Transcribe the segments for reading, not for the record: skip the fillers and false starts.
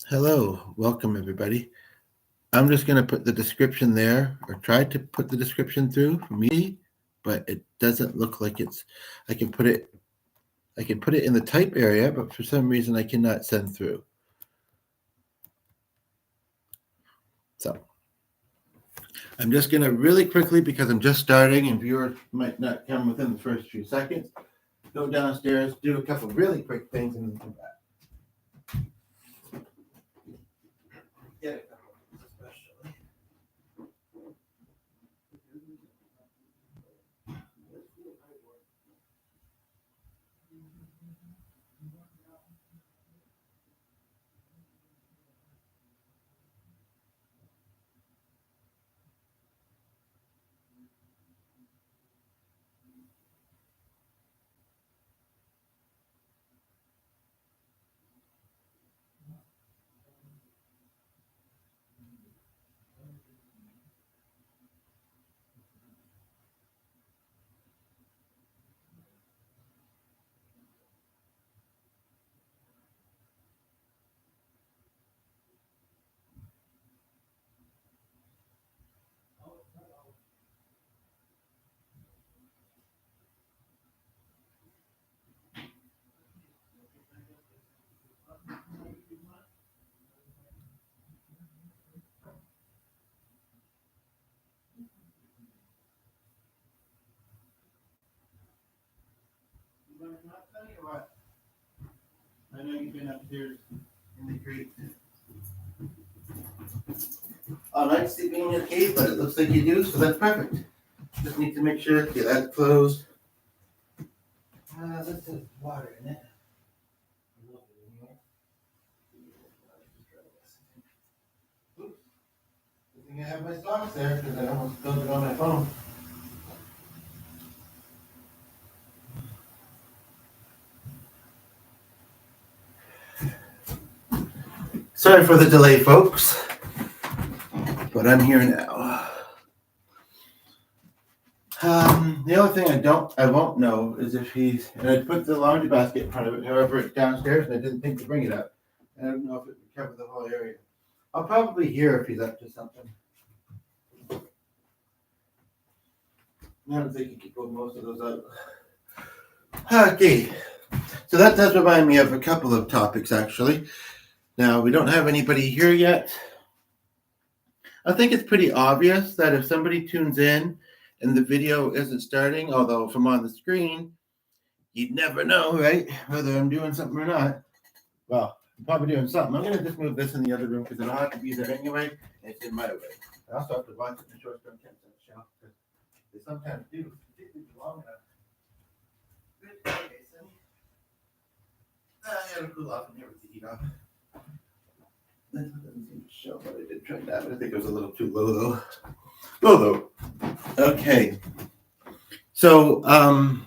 Hello, welcome everybody. I'm just going to put the description there, or try to put the description through for me, but it doesn't look like it's. I can put it in the type area, but for some reason I cannot send through. So I'm just going to really quickly, because I'm just starting and viewers might not come within the first few seconds, go downstairs, do a couple really quick things, and then come back. Get it. I know you've been upstairs in the crate all night sleeping in your cave, but it looks like you do, so that's perfect. Just need to make sure, okay, that's closed. Let's put water in it. Oops. I think I have my socks there because I almost spilled it on my phone. Sorry for the delay, folks, but I'm here now. The only thing I won't know is if he's, and I put the laundry basket in front of it, however, it's downstairs, and I didn't think to bring it up. I don't know if it would cover the whole area. I'll probably hear if he's up to something. I don't think he could pull most of those out. Okay, so that does remind me of a couple of topics, actually. Now, we don't have anybody here yet. I think it's pretty obvious that if somebody tunes in and the video isn't starting, although from on the screen, you'd never know, right, whether I'm doing something or not. Well, I'm probably doing something. I'm going to just move this in the other room because it'll have to be there anyway, and it's in my way. I also have to watch it in the short-term temps on the shelf because they sometimes do, particularly long enough. Good. Okay, Sonny. I gotta cool off and everything heat off. That doesn't seem to show, but I did try that. I think it was a little too low though. Low though. Okay. So I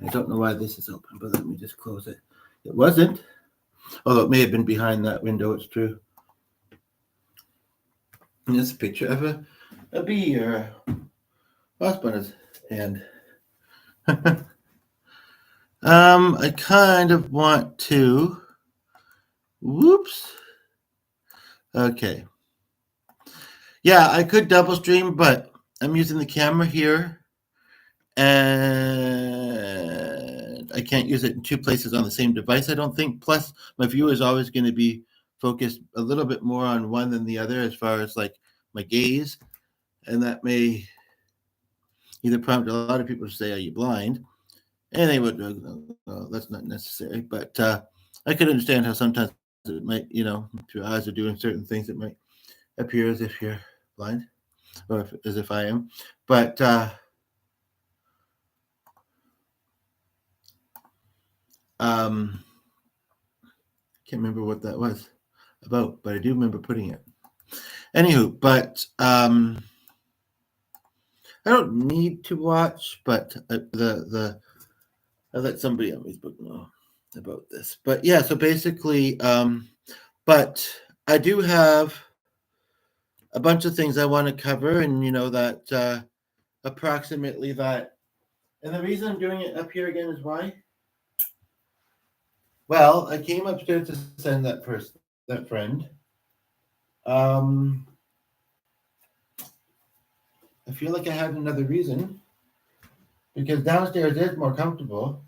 don't know why this is open, but let me just close it. It wasn't, although it may have been behind that window. It's true. And this is a picture of a bee or a wasp on his hand. I kind of want to. Whoops. Okay. Yeah, I could double stream, but I'm using the camera here, and I can't use it in two places on the same device, I don't think. Plus, my view is always going to be focused a little bit more on one than the other as far as like my gaze, and that may either prompt a lot of people to say, "Are you blind?" And they would, no, that's not necessary. But I could understand how sometimes it might, if your eyes are doing certain things, it might appear as if you're blind, or as if I am. But can't remember what that was about, but I do remember putting it. Anywho, but I don't need to watch, but I let somebody on Facebook know about this. But yeah, so basically, but I do have a bunch of things I want to cover, and that approximately that And the reason I'm doing it up here again is why? Well, I came upstairs to send that friend. Um, I feel like I had another reason because downstairs is more comfortable,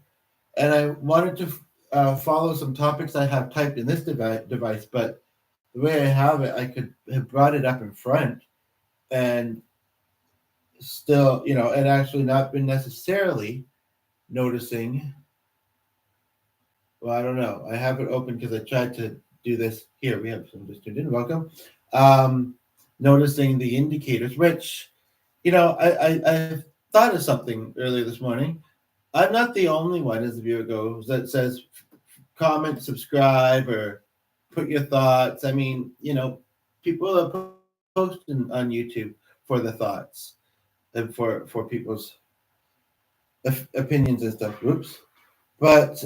and I wanted to follow some topics I have typed in this device, but the way I have it, I could have brought it up in front and still, and actually not been necessarily noticing. Well, I don't know. I have it open because I tried to do this. Here, we have some just tuned in. Welcome. Um, Noticing the indicators, which, I thought of something earlier this morning. I'm not the only one, as the viewer goes, that says comment, subscribe, or put your thoughts. I mean, people are posting on YouTube for the thoughts and for people's opinions and stuff. Whoops. But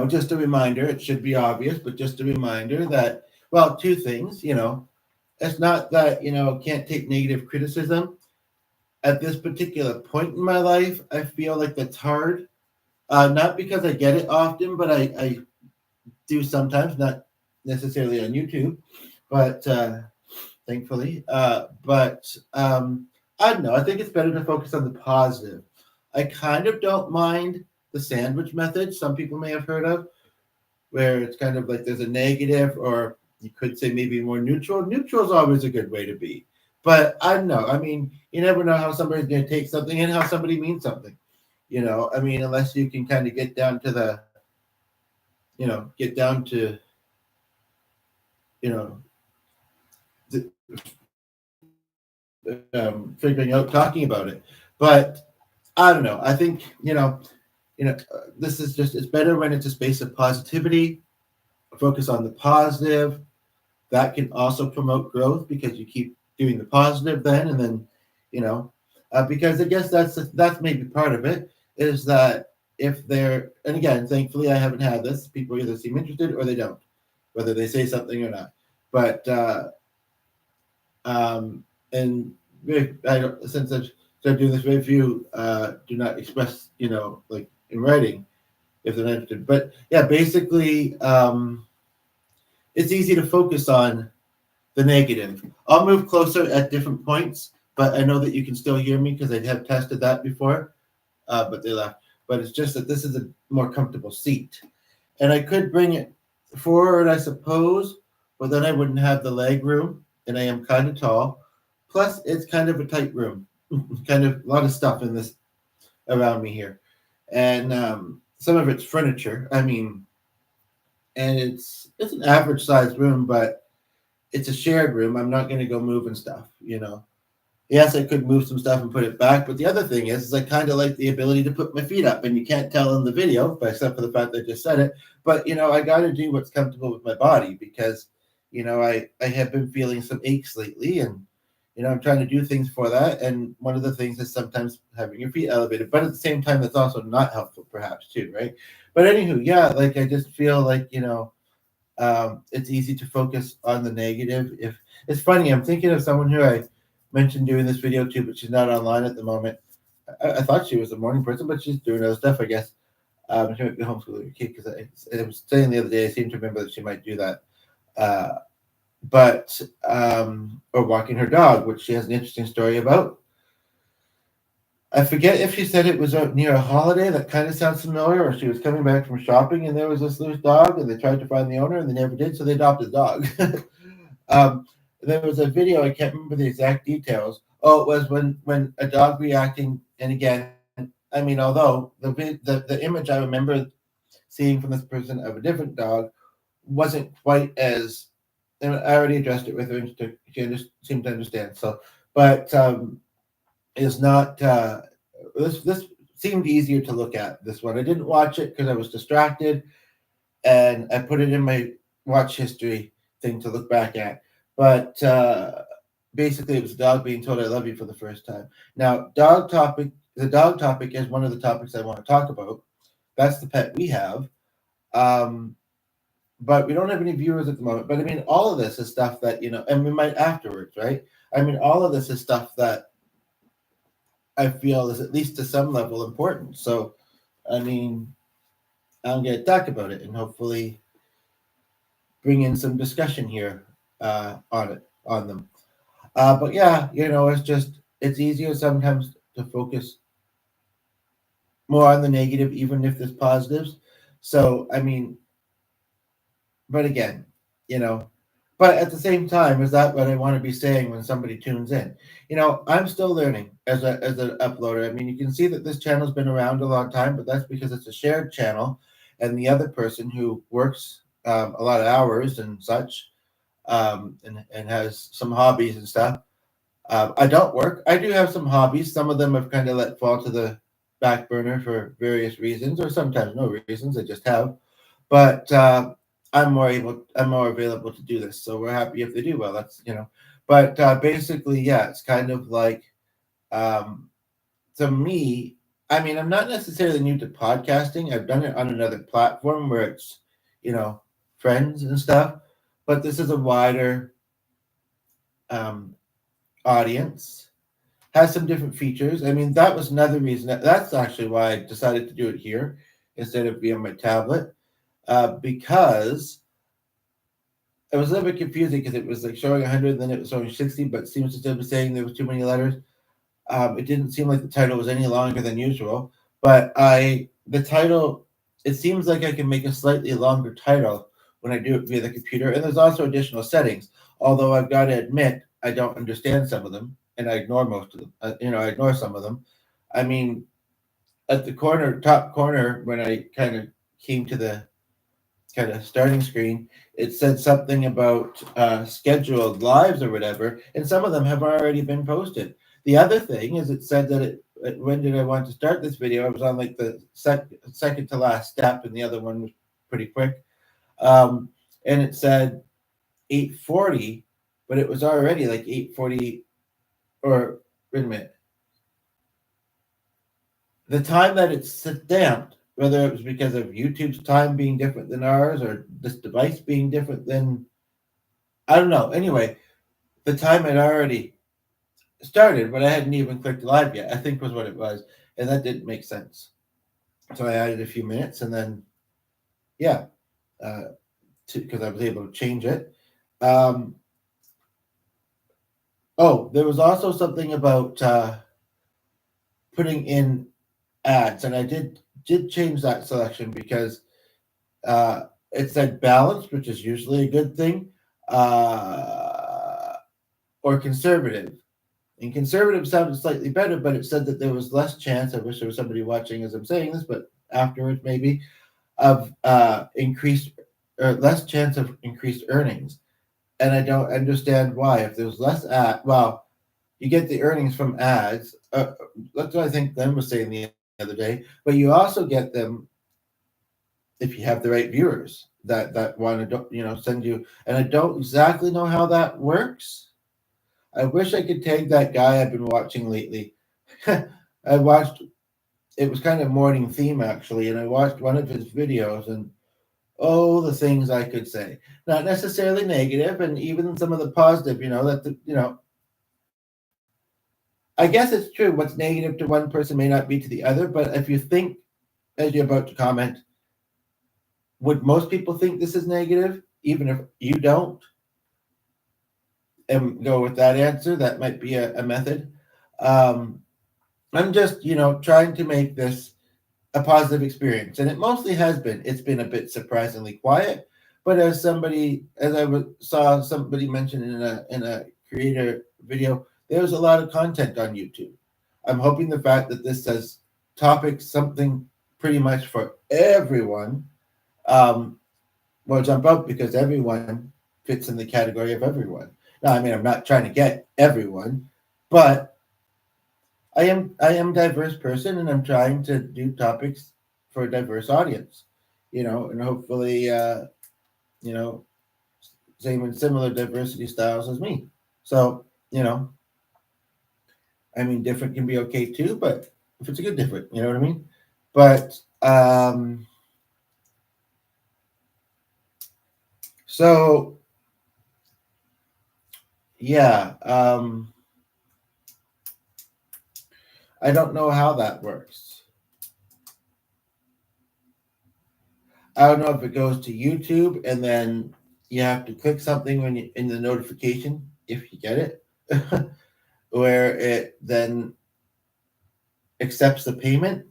just a reminder. It should be obvious, but just a reminder that, well, two things. It's not that can't take negative criticism. At this particular point in my life, I feel like that's hard. Not because I get it often, but I do sometimes, not necessarily on YouTube, but thankfully. But I don't know. I think it's better to focus on the positive. I kind of don't mind the sandwich method some people may have heard of, where it's kind of like there's a negative, or you could say maybe more neutral. Neutral is always a good way to be. But I don't know. I mean, you never know how somebody's going to take something and how somebody means something. I mean, unless you can kind of get down to you know, figuring out, talking about it. But I don't know. I think, this is just, it's better when it's a space of positivity, focus on the positive. That can also promote growth because you keep doing the positive then, and then, because I guess that's maybe part of it, is that if they're, and again, thankfully I haven't had this, people either seem interested or they don't, whether they say something or not. But and I don't, since I've started doing this, very few do not express, like in writing if they're not interested. But yeah, basically, it's easy to focus on the negative. I'll move closer at different points, but I know that you can still hear me because I have tested that before, but they left. But it's just that this is a more comfortable seat. And I could bring it forward, I suppose, but then I wouldn't have the leg room, and I am kind of tall. Plus, it's kind of a tight room, kind of a lot of stuff in this around me here, and some of it's furniture. I mean, and it's an average sized room, but it's a shared room. I'm not going to go moving stuff. Yes, I could move some stuff and put it back, but the other thing is I kind of like the ability to put my feet up, and you can't tell in the video, but except for the fact that I just said it. But I got to do what's comfortable with my body because I have been feeling some aches lately, and I'm trying to do things for that. And one of the things is sometimes having your feet elevated, but at the same time, that's also not helpful, perhaps too, right? But anywho, yeah, like I just feel like it's easy to focus on the negative. If it's funny, I'm thinking of someone who I mentioned doing this video to, but she's not online at the moment. I thought she was a morning person, but she's doing other stuff, I guess. She might be homeschooling her kid because I was saying the other day, I seem to remember that she might do that. But or walking her dog, which she has an interesting story about. I forget if she said it was out near a holiday. That kind of sounds familiar. Or she was coming back from shopping and there was this loose dog, and they tried to find the owner and they never did, so they adopted the dog. There was a video. I can't remember the exact details. Oh, it was when a dog reacting. And again, I mean, although the image I remember seeing from this person of a different dog wasn't quite as. And I already addressed it with her, and she just seemed to understand. So, but is not this seemed easier to look at. This one I didn't watch it because I was distracted, and I put it in my watch history thing to look back at. But basically, it was a dog being told "I love you" for the first time. Now, the dog topic is one of the topics I want to talk about. That's the pet we have. Um, but we don't have any viewers at the moment. But I mean, all of this is stuff that and we might afterwards, right? I mean, all of this is stuff that I feel is at least to some level important. So, I mean, I'm going to talk about it and hopefully bring in some discussion here on them. But yeah, it's easier sometimes to focus more on the negative, even if there's positives. So, I mean, but again, you know, but at the same time, is that what I want to be saying when somebody tunes in? I'm still learning as an uploader. I mean, you can see that this channel's been around a long time, but that's because it's a shared channel, and the other person who works a lot of hours and such, and has some hobbies and stuff. I don't work. I do have some hobbies. Some of them I've kind of let fall to the back burner for various reasons, or sometimes no reasons. I just have. But I'm more available to do this. So we're happy if they do well. That's. But basically, yeah, it's kind of like um, to me. I mean, I'm not necessarily new to podcasting. I've done it on another platform where it's you know friends and stuff. But this is a wider um, audience, has some different features. I mean, that was another reason. That's actually why I decided to do it here instead of being on my tablet, because it was a little bit confusing because it was like showing 100, then it was showing 60, but it seems to still be saying there was too many letters. It didn't seem like the title was any longer than usual, but the title, it seems like I can make a slightly longer title when I do it via the computer. And there's also additional settings, although I've got to admit, I don't understand some of them and I ignore most of them. I ignore some of them. I mean, at the top corner, when I kind of came to the kind of starting screen, it said something about scheduled lives or whatever, and some of them have already been posted. The other thing is, it said that when did I want to start this video? I was on like the second to last step, and the other one was pretty quick. Um, and it said 8:40, but it was already like 8:40, or wait a minute, the time that it's stamped, whether it was because of YouTube's time being different than ours or this device being different than, I don't know. Anyway, the time had already started, but I hadn't even clicked live yet, I think was what it was. And that didn't make sense. So I added a few minutes and then, yeah, because I was able to change it. Um, there was also something about putting in ads, and I did change that selection because it said balanced, which is usually a good thing, uh, or conservative. And conservative sounded slightly better, but it said that there was less chance. I wish there was somebody watching as I'm saying this, but afterwards maybe, of increased or less chance of increased earnings. And I don't understand why. If there's less well, you get the earnings from ads. That's what I think Glenn was saying the other day. But you also get them if you have the right viewers that want to send you. And I don't exactly know how that works. I wish I could tag that guy I've been watching lately. I watched, it was kind of morning theme actually, and I watched one of his videos, and oh, the things I could say. Not necessarily negative, and even some of the positive, I guess it's true. What's negative to one person may not be to the other, but if you think, as you're about to comment, would most people think this is negative, even if you don't? And go with that answer. That might be a method. Um, I'm just, trying to make this a positive experience, and it mostly has been. It's been a bit surprisingly quiet, but as I saw somebody mention in a creator video, there's a lot of content on YouTube. I'm hoping the fact that this says topics something pretty much for everyone um, will jump out, because everyone fits in the category of everyone. Now, I mean, I'm not trying to get everyone, but I am a diverse person, and I'm trying to do topics for a diverse audience, and hopefully, you know, same and similar diversity styles as me. So, I mean, different can be okay too, but if it's a good different, you know what I mean? But so yeah, I don't know how that works. I don't know if it goes to YouTube and then you have to click something when you in the notification if you get it, where it then accepts the payment.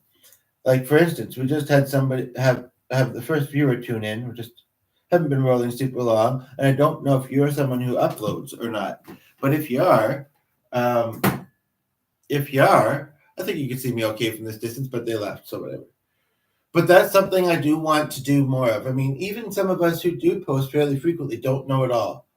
Like for instance, we just had somebody have the first viewer tune in. We just haven't been rolling super long, and I don't know if you're someone who uploads or not. But um, if you are, I think you can see me okay from this distance. But they left, so whatever. But that's something I do want to do more of. I mean, even some of us who do post fairly frequently don't know it all.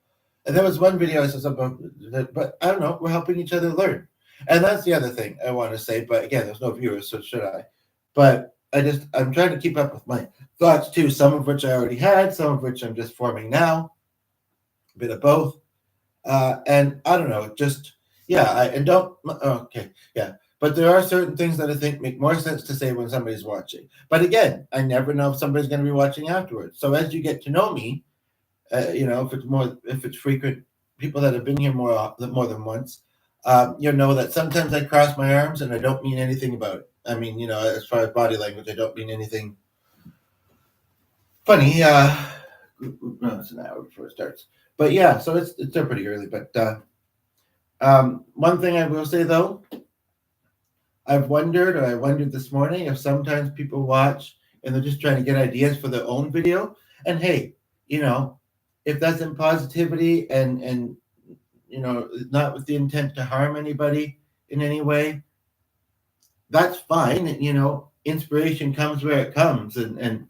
And there was one video I saw something, but I don't know. We're helping each other learn, and that's the other thing I want to say. But again, there's no viewers, so should I? But I'm trying to keep up with my thoughts too. Some of which I already had, some of which I'm just forming now. A bit of both, and I don't know. Just yeah, and don't okay, yeah. But there are certain things that I think make more sense to say when somebody's watching. But again, I never know if somebody's going to be watching afterwards. So as you get to know me, if it's frequent people that have been here more than once, you'll know that sometimes I cross my arms and I don't mean anything about it. I mean, as far as body language, I don't mean anything funny. No, it's an hour before it starts. But yeah, so it's still pretty early. But one thing I will say though, I wondered this morning if sometimes people watch and they're just trying to get ideas for their own video. And hey, if that's in positivity and not with the intent to harm anybody in any way, that's fine. Inspiration comes where it comes. And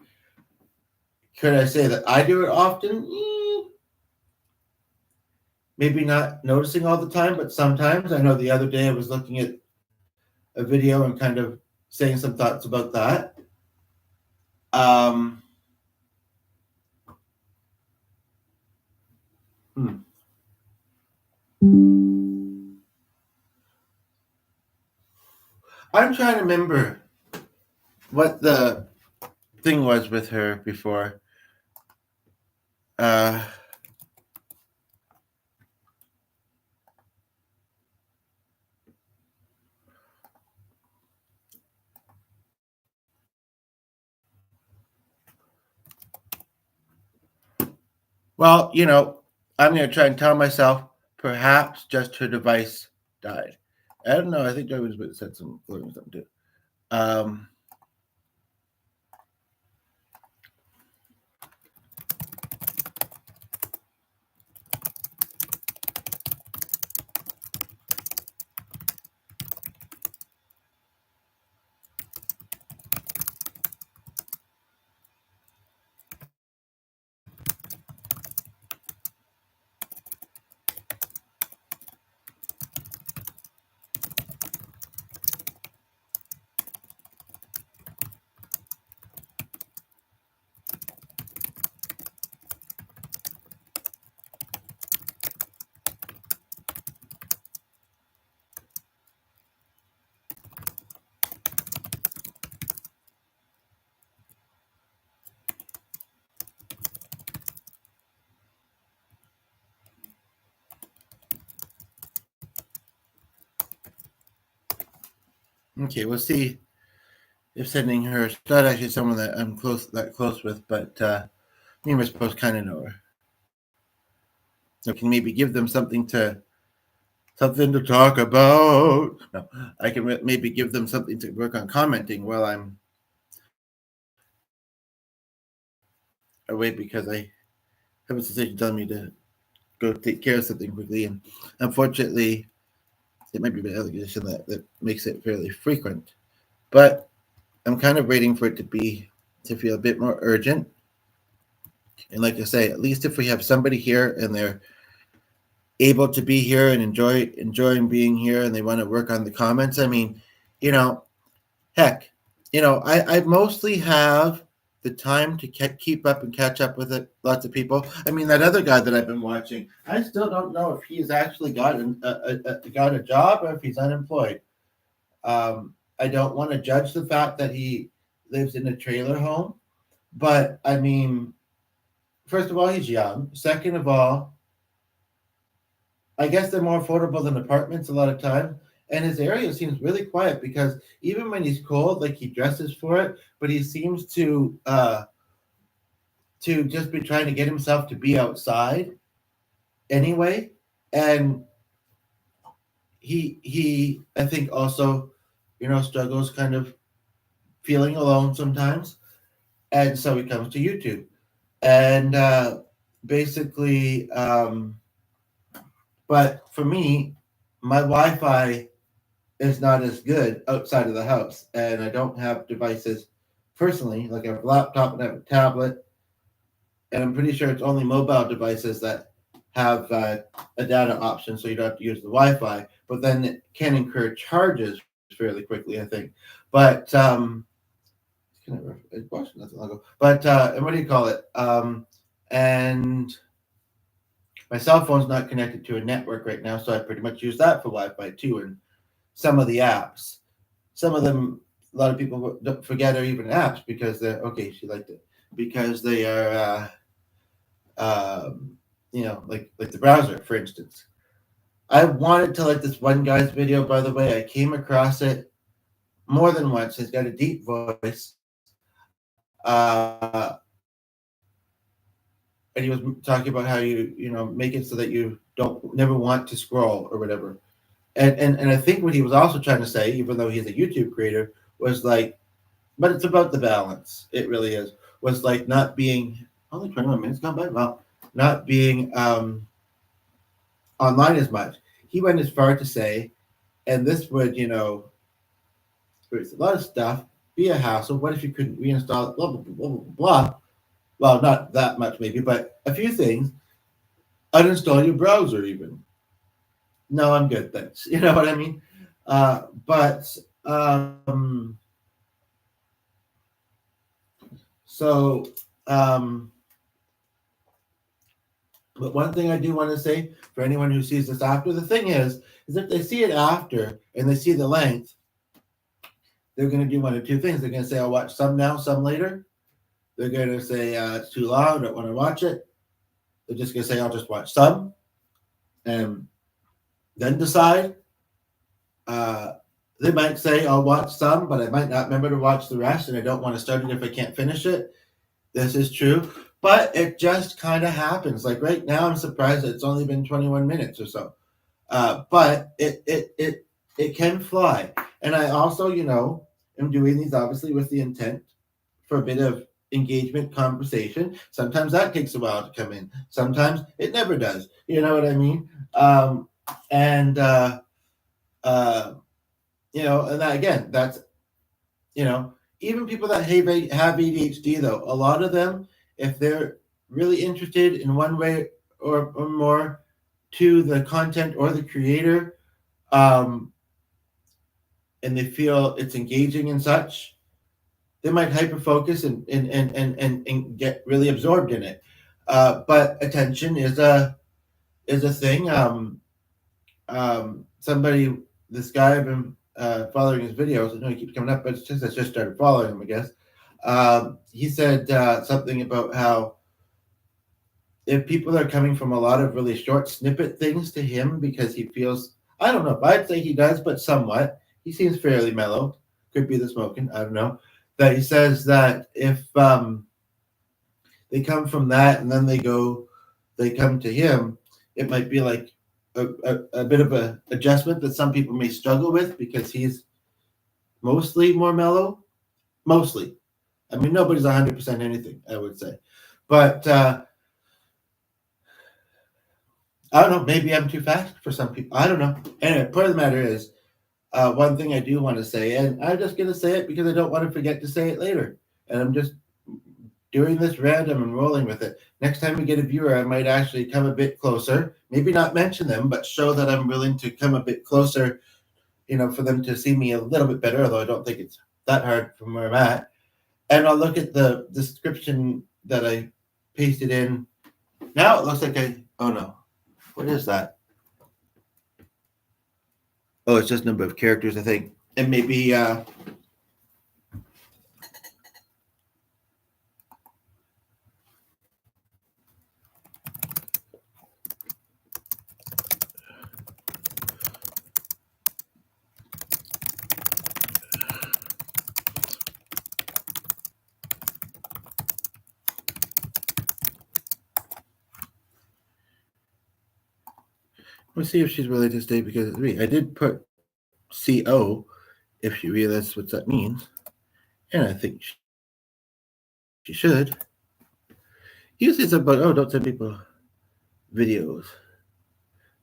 could I say that I do it often? Maybe not noticing all the time, but sometimes. I know the other day I was looking at a video and kind of saying some thoughts about that. Hmm. I'm trying to remember what the thing was with her before. Well, I'm going to try and tell myself perhaps just her device died. I don't know. I think Joey said something too. Okay, we'll see if sending her. It's not actually someone that I'm close with, but me and we're supposed to kind of know her. So I can maybe give them something to talk about. No, I can maybe give them something to work on commenting while I'm away because I have a sensation telling me to go take care of something quickly, and unfortunately, it might be an allegation that makes it fairly frequent. But I'm kind of waiting for it to feel a bit more urgent. And like I say, at least if we have somebody here and they're able to be here and enjoying being here and they want to work on the comments, I mean, heck, I mostly have the time to keep up and catch up with it. Lots of people. I mean, that other guy that I've been watching, I still don't know if he's actually got a job or if he's unemployed. I don't want to judge the fact that he lives in a trailer home, but I mean, first of all, he's young. Second of all, I guess they're more affordable than apartments a lot of time. and his area seems really quiet because even when he's cold, like he dresses for it, but he seems to just be trying to get himself to be outside anyway. And he I think also, struggles kind of feeling alone sometimes, and so he comes to YouTube, and basically, but for me, my Wi-Fi is not as good outside of the house, and I don't have devices personally. Like I have a laptop and I have a tablet, and I'm pretty sure it's only mobile devices that have a data option, so you don't have to use the Wi-Fi. But then it can incur charges fairly quickly, I think. But it was nothing long ago. But and what do you call it? And my cell phone's not connected to a network right now, so I pretty much use that for Wi-Fi too. And some of the apps, some of them, a lot of people don't forget are even apps because they're okay. She liked it because they are, like the browser, for instance. I wanted to like this one guy's video. By the way, I came across it more than once. He's got a deep voice. And he was talking about how you make it so that you don't never want to scroll or whatever. And I think what he was also trying to say, even though he's a YouTube creator, was like, but it's about the balance. It really is. Was like not being only 21 minutes gone by. Well, not being online as much. He went as far to say, and this would there's a lot of stuff, be a hassle. What if you couldn't reinstall it? Blah blah blah blah blah. Well, not that much maybe, but a few things. Uninstall your browser even. No, I'm good, thanks. You know what I mean? But so but one thing I do want to say for anyone who sees this after, the thing is if they see it after and they see the length, they're going to do one of two things. They're going to say, I'll watch some now, some later. They're going to say, it's too long, I don't want to watch it. They're just going to say, I'll just watch some and then decide. They might say, I'll watch some, but I might not remember to watch the rest, and I don't want to start it if I can't finish it. This is true. But it just kind of happens. Like right now, I'm surprised that it's only been 21 minutes or so. But it can fly. And I also, am doing these obviously with the intent for a bit of engagement conversation. Sometimes that takes a while to come in. Sometimes it never does. You know what I mean? And that again, that's even people that have ADHD though, a lot of them, if they're really interested in one way or more to the content or the creator, and they feel it's engaging and such, they might hyper focus and get really absorbed in it. But attention is a thing. This guy I've been following his videos. I know he keeps coming up, but it's just I just started following him, I guess. He said something about how if people are coming from a lot of really short snippet things to him because he feels, I don't know if I'd say he does, but somewhat. He seems fairly mellow. Could be the smoking, I don't know. That he says that if they come from that and then they come to him, it might be like a bit of a adjustment that some people may struggle with because he's mostly more mellow. Mostly. I mean, nobody's 100% anything, I would say. But I don't know. Maybe I'm too fast for some people. I don't know. Anyway, part of the matter is, one thing I do want to say, and I'm just going to say it because I don't want to forget to say it later. And I'm just doing this random and rolling with it. Next time we get a viewer, I might actually come a bit closer. Maybe not mention them, but show that I'm willing to come a bit closer, for them to see me a little bit better, although I don't think it's that hard from where I'm at. And I'll look at the description that I pasted in. Now it looks like oh no. What is that? Oh, it's just number of characters, I think. And maybe Let's see if she's willing to stay because of me. I did put CO if she realizes what that means, and I think she should. Usually it's about, oh, don't send people videos.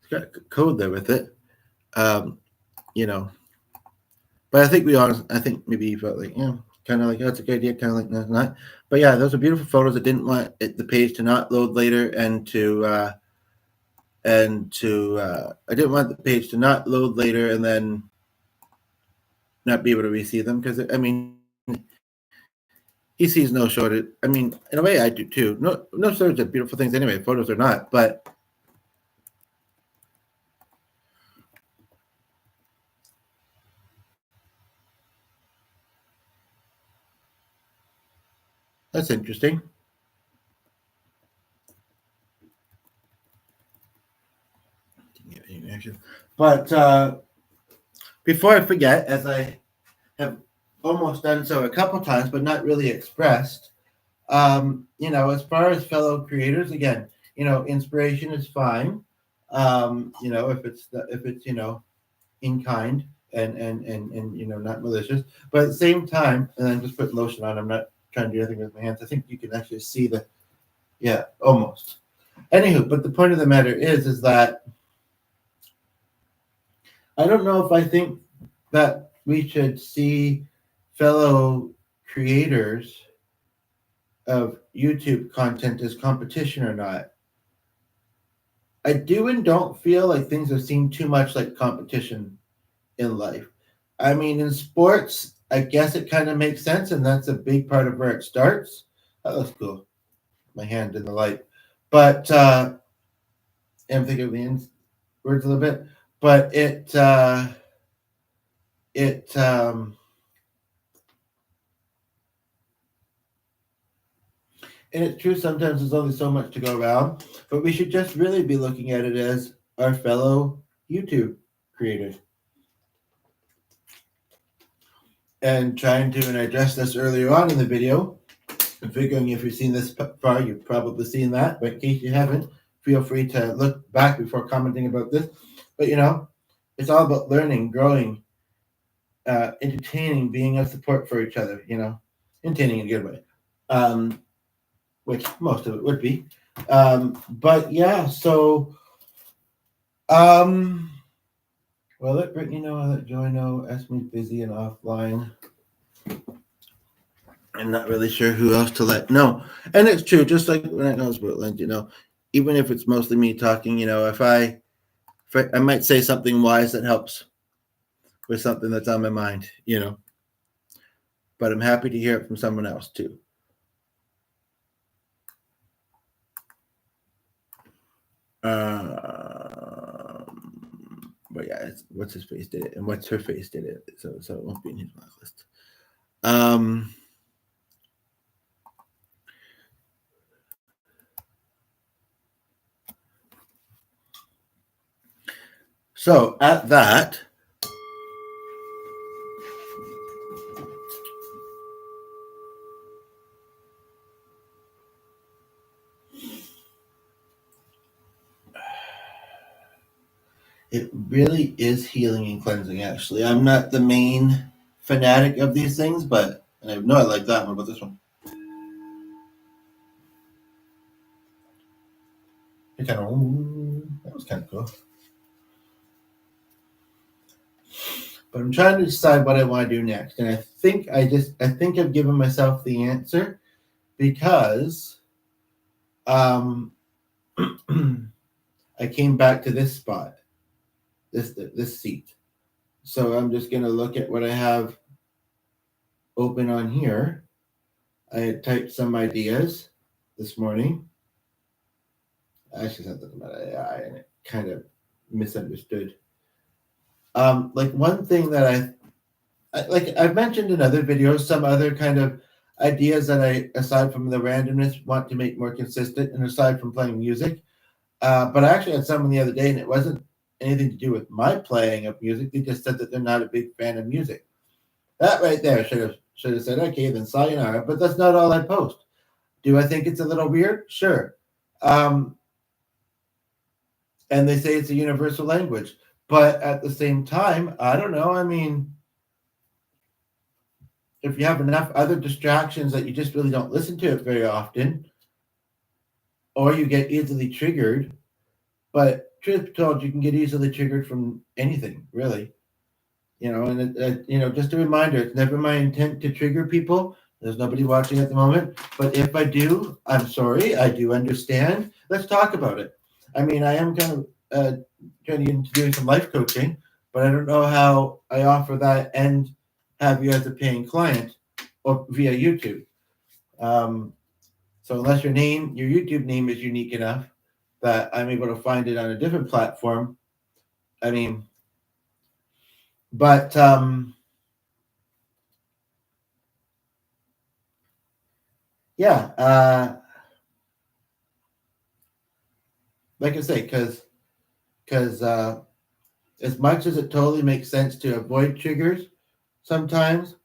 It's got code there with it. Um, you know, but I think I think maybe you felt like, yeah, kind of like, oh, it's a good idea, kind of like, no, it's not. But yeah, those are beautiful photos. I didn't want the page to not load later I didn't want the page to not load later and then not be able to receive them because I mean he sees no shortage. I mean, in a way, I do too. No shortage of beautiful things anyway. Photos are not, but that's interesting. But before I forget, as I have almost done so a couple times, but not really expressed, as far as fellow creators, again, inspiration is fine. If it's in kind and not malicious, but at the same time, and I'm just putting lotion on. I'm not trying to do anything with my hands. I think you can actually see almost. Anywho, but the point of the matter is that I don't know if I think that we should see fellow creators of YouTube content as competition or not. I do and don't feel like things have seemed too much like competition in life. I mean, in sports, I guess it kind of makes sense, and that's a big part of where it starts. That looks cool. My hand in the light. But I'm thinking of the words a little bit. But it and it's true sometimes there's only so much to go around, but we should just really be looking at it as our fellow YouTube creators. And trying to, and I addressed this earlier on in the video, and figuring if you've seen this far, you've probably seen that, but in case you haven't, feel free to look back before commenting about this. But it's all about learning, growing, entertaining, being a support for each other, entertaining in a good way. Which most of it would be. But yeah, so well, let Brittany know, I'll let Joy know. Esme's busy and offline. I'm not really sure who else to let know. And it's true, just like when I know Portland, even if it's mostly me talking, if I might say something wise that helps with something that's on my mind, but I'm happy to hear it from someone else too. But yeah, what's his face did it, and what's her face did it, so it won't be in his blacklist. So at that, it really is healing and cleansing, actually. I'm not the main fanatic of these things, but and I know I like that one, but this one. It kind of, that was kind of cool. But I'm trying to decide what I want to do next. And I think I've given myself the answer because I came back to this spot, this seat. So I'm just going to look at what I have open on here. I had typed some ideas this morning. I actually said something about AI and it kind of misunderstood. Like one thing that I've mentioned in other videos, some other kind of ideas that I, aside from the randomness, want to make more consistent, and aside from playing music. But I actually had someone the other day, and it wasn't anything to do with my playing of music. They just said that they're not a big fan of music. That right there should have said, okay, then sayonara. But that's not all I post. Do I think it's a little weird? Sure. and they say it's a universal language. But at the same time, I don't know. I mean, if you have enough other distractions that you just really don't listen to it very often, or you get easily triggered. But truth be told, you can get easily triggered from anything, really. And just a reminder, it's never my intent to trigger people. There's nobody watching at the moment. But if I do, I'm sorry. I do understand. Let's talk about it. I mean, I am kind of trying to get into doing some life coaching, but I don't know how I offer that and have you as a paying client or via YouTube. Um, so unless your YouTube name is unique enough that I'm able to find it on a different platform, I mean, but yeah, like I say, because as much as it totally makes sense to avoid triggers, sometimes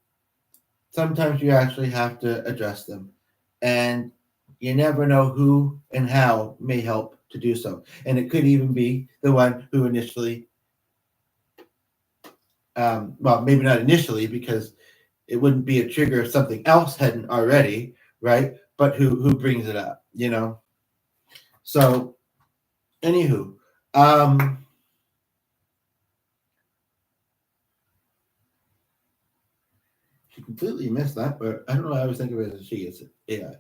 sometimes you actually have to address them, and you never know who and how may help to do so. And it could even be the one who initially, well, maybe not initially because it wouldn't be a trigger if something else hadn't already, right? But who brings it up, So, anywho, um, she completely missed that, but I don't know. I was thinking of it as she. It's AI,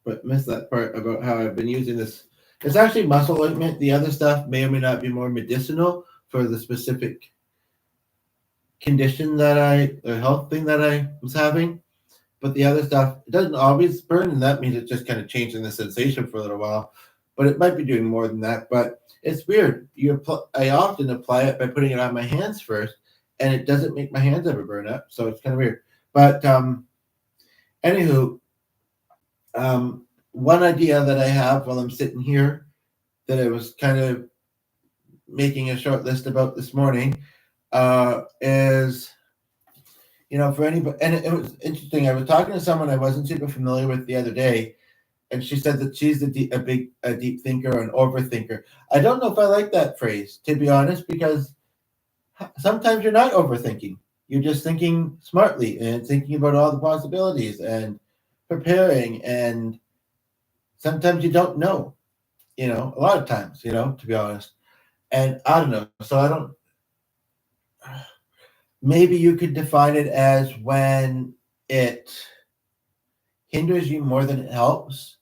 but missed that part about how I've been using this. It's actually muscle ointment. The other stuff may or may not be more medicinal for the specific condition or health thing that I was having. But the other stuff, it doesn't always burn, and that means it's just kind of changing the sensation for a little while. But it might be doing more than that. But it's weird. I often apply it by putting it on my hands first, and it doesn't make my hands ever burn up. So it's kind of weird. But anywho, one idea that I have while I'm sitting here that I was kind of making a short list about this morning is for anybody, and it was interesting. I was talking to someone I wasn't super familiar with the other day, and she said that she's a deep thinker or an overthinker. I don't know if I like that phrase, to be honest, because sometimes you're not overthinking. You're just thinking smartly and thinking about all the possibilities and preparing. And sometimes you don't know, a lot of times, to be honest. And I don't know. So I don't, maybe you could define it as when it hinders you more than it helps,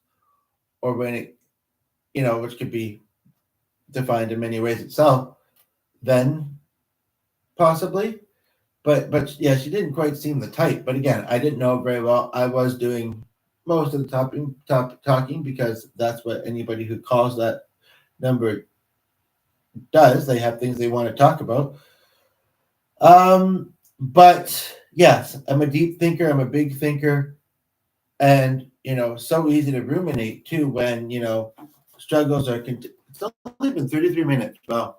or when it, which could be defined in many ways itself, then possibly. But yeah, she didn't quite seem the type. But again, I didn't know very well. I was doing most of the talking because that's what anybody who calls that number does. They have things they want to talk about. But yes, I'm a deep thinker. I'm a big thinker, and so easy to ruminate too when struggles are. It's only been 33 minutes. Wow.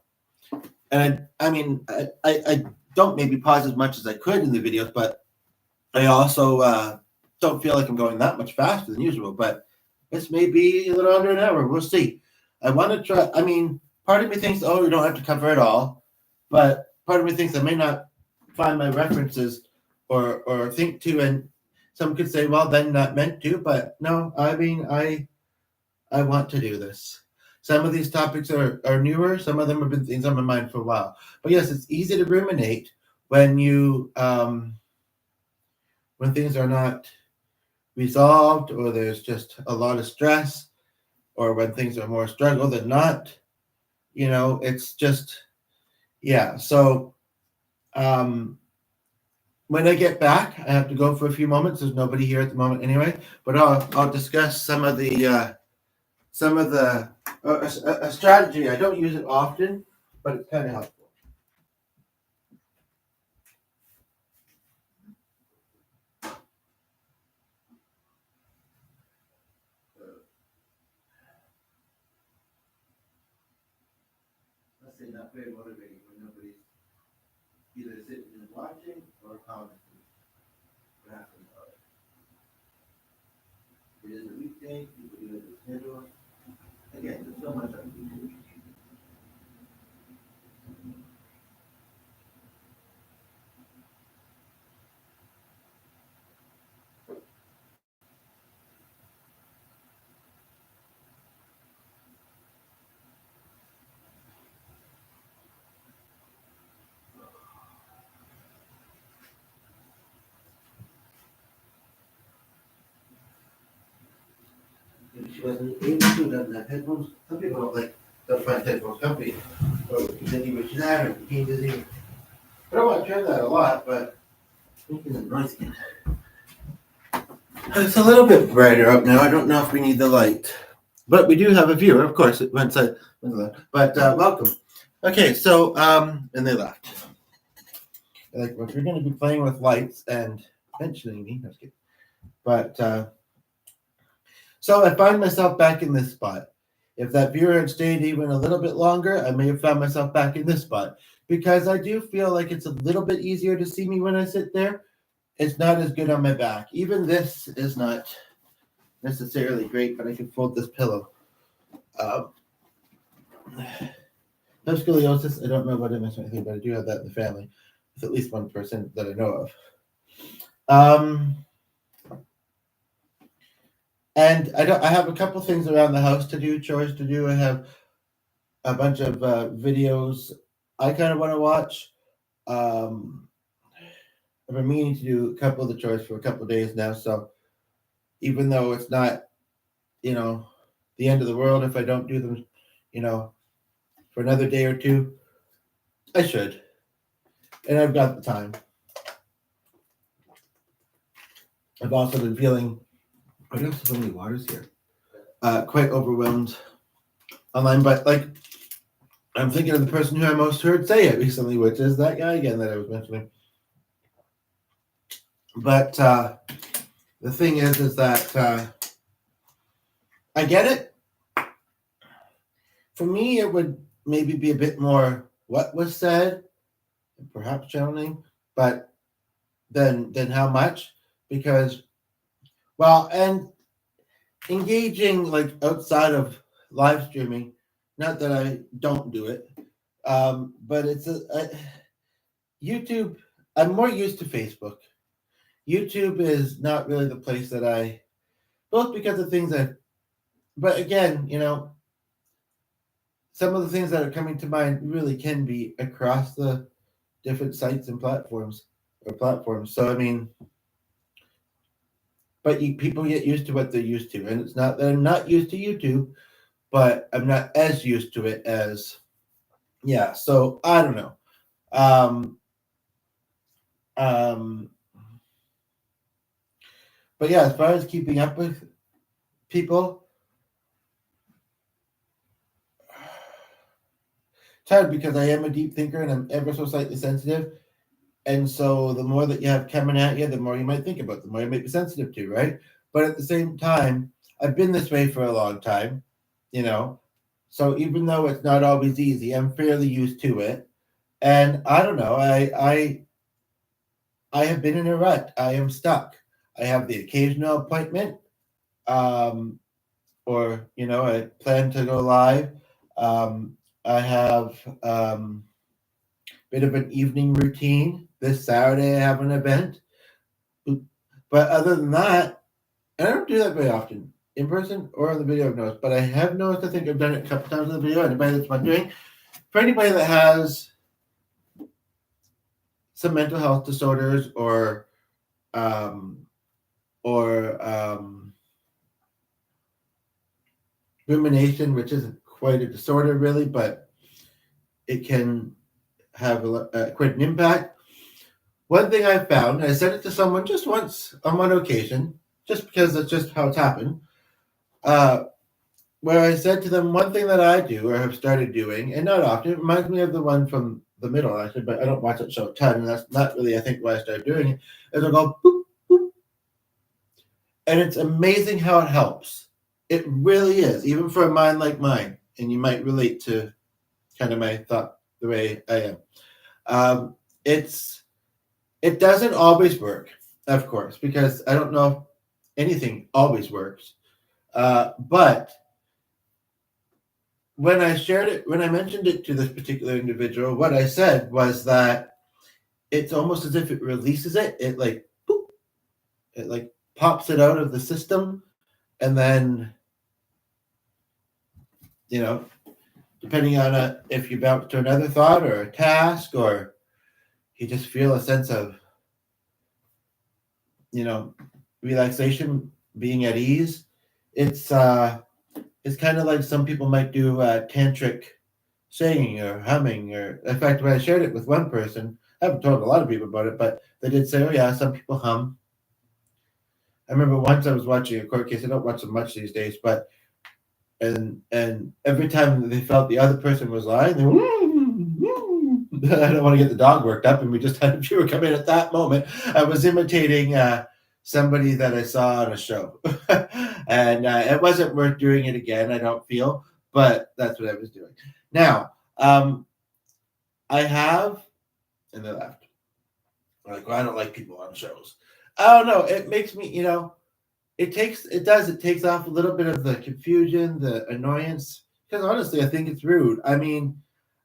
And I mean, I don't maybe pause as much as I could in the videos, but I also don't feel like I'm going that much faster than usual. But this may be a little under an hour. We'll see. I want to try. I mean, part of me thinks, oh, we don't have to cover it all, but part of me thinks I may not find my references or think to, and some could say, well, then not meant to. But no, I mean, I want to do this. Some of these topics are newer. Some of them have been things on my mind for a while. But yes, it's easy to ruminate when when things are not resolved, or there's just a lot of stress, or when things are more struggle than not. It's just yeah. So when I get back, I have to go for a few moments. There's nobody here at the moment anyway. But I'll discuss some of the a strategy. I don't use it often, but it's kind of helpful. Let's say not very motivating when nobody's either sitting and watching or commenting. What happened about it? It is a weekday. People do it as schedule. Again, there's so much I can do. she wasn't able to, doesn't have headphones. Some people don't find headphones comfy. Or continue what she's at, or continue dizzy. I don't want to try that a lot, but making the noise again. It's a little bit brighter up now. I don't know if we need the light. But we do have a viewer, of course, it went side. But welcome. Okay, so, and they left. Like, if you're going to be playing with lights and mentioning me, that's good. But, so I find myself back in this spot. If that viewer had stayed even a little bit longer, I may have found myself back in this spot. Because I do feel like it's a little bit easier to see me when I sit there. It's not as good on my back. Even this is not necessarily great, but I can fold this pillow. No scoliosis. I don't know about MS or anything, but I do have that in the family with at least one person that I know of. And I have a couple things around the house to do, chores to do. I have a bunch of videos I kind of want to watch. I've been meaning to do a couple of the chores for a couple of days now, so even though it's not, the end of the world if I don't do them, for another day or two, I should. And I've got the time. I've also been feeling, I don't have so many waters here, quite overwhelmed online, but I'm thinking of the person who I most heard say it recently, which is that guy again that I was mentioning. But the thing is that I get it. For me, it would maybe be a bit more what was said, perhaps channeling, but then how much? Because, well, and engaging outside of live streaming, not that I don't do it, but it's YouTube. I'm more used to Facebook. YouTube is not really the place that both because of things but again, some of the things that are coming to mind really can be across the different sites and platforms. So, I mean, but people get used to what they're used to. And it's not that I'm not used to YouTube, but I'm not as used to it as, so I don't know. But yeah, as far as keeping up with people, it's hard because I am a deep thinker and I'm ever so slightly sensitive. And so the more that you have coming at you, the more you might think about, the more you might be sensitive to, right? But at the same time, I've been this way for a long time, So even though it's not always easy, I'm fairly used to it. And I don't know, I have been in a rut. I am stuck. I have the occasional appointment, or I plan to go live. I have bit of an evening routine. This Saturday I have an event. But other than that, and I don't do that very often, in person or on the video I've noticed, but I have noticed, I think I've done it a couple times on the video, anybody that's wondering, for anybody that has some mental health disorders or rumination, which isn't quite a disorder really, but it can have quite an impact. One thing I found, I said it to someone just once on one occasion, just because that's just how it's happened, where I said to them, one thing that I do or have started doing, and not often, it reminds me of the one from The Middle, actually, but I don't watch that show a ton, and that's not really, I think, why I started doing it, is I'll go, boop, boop. And it's amazing how it helps. It really is, even for a mind like mine, and you might relate to kind of my thought, the way I am. It doesn't always work, of course, because I don't know if anything always works. But when I mentioned it to this particular individual, what I said was that it's almost as if it releases it. It boop, it pops it out of the system, and then, depending on if you bounce to another thought or a task, or you just feel a sense of, relaxation, being at ease. It's it's kind of like some people might do tantric singing or humming, or in fact, when I shared it with one person, I haven't told a lot of people about it, but they did say, "Oh yeah, some people hum." I remember once I was watching a court case. I don't watch them much these days, but and every time they felt the other person was lying, they I don't want to get the dog worked up, and we just had a viewer come in at that moment. I was imitating somebody that I saw on a show, and it wasn't worth doing it again. I don't feel, but that's what I was doing. Now, I have, and they left. Like, well, I don't like people on shows. I don't know. It makes me, it takes off a little bit of the confusion, the annoyance, because honestly I think it's rude. I mean,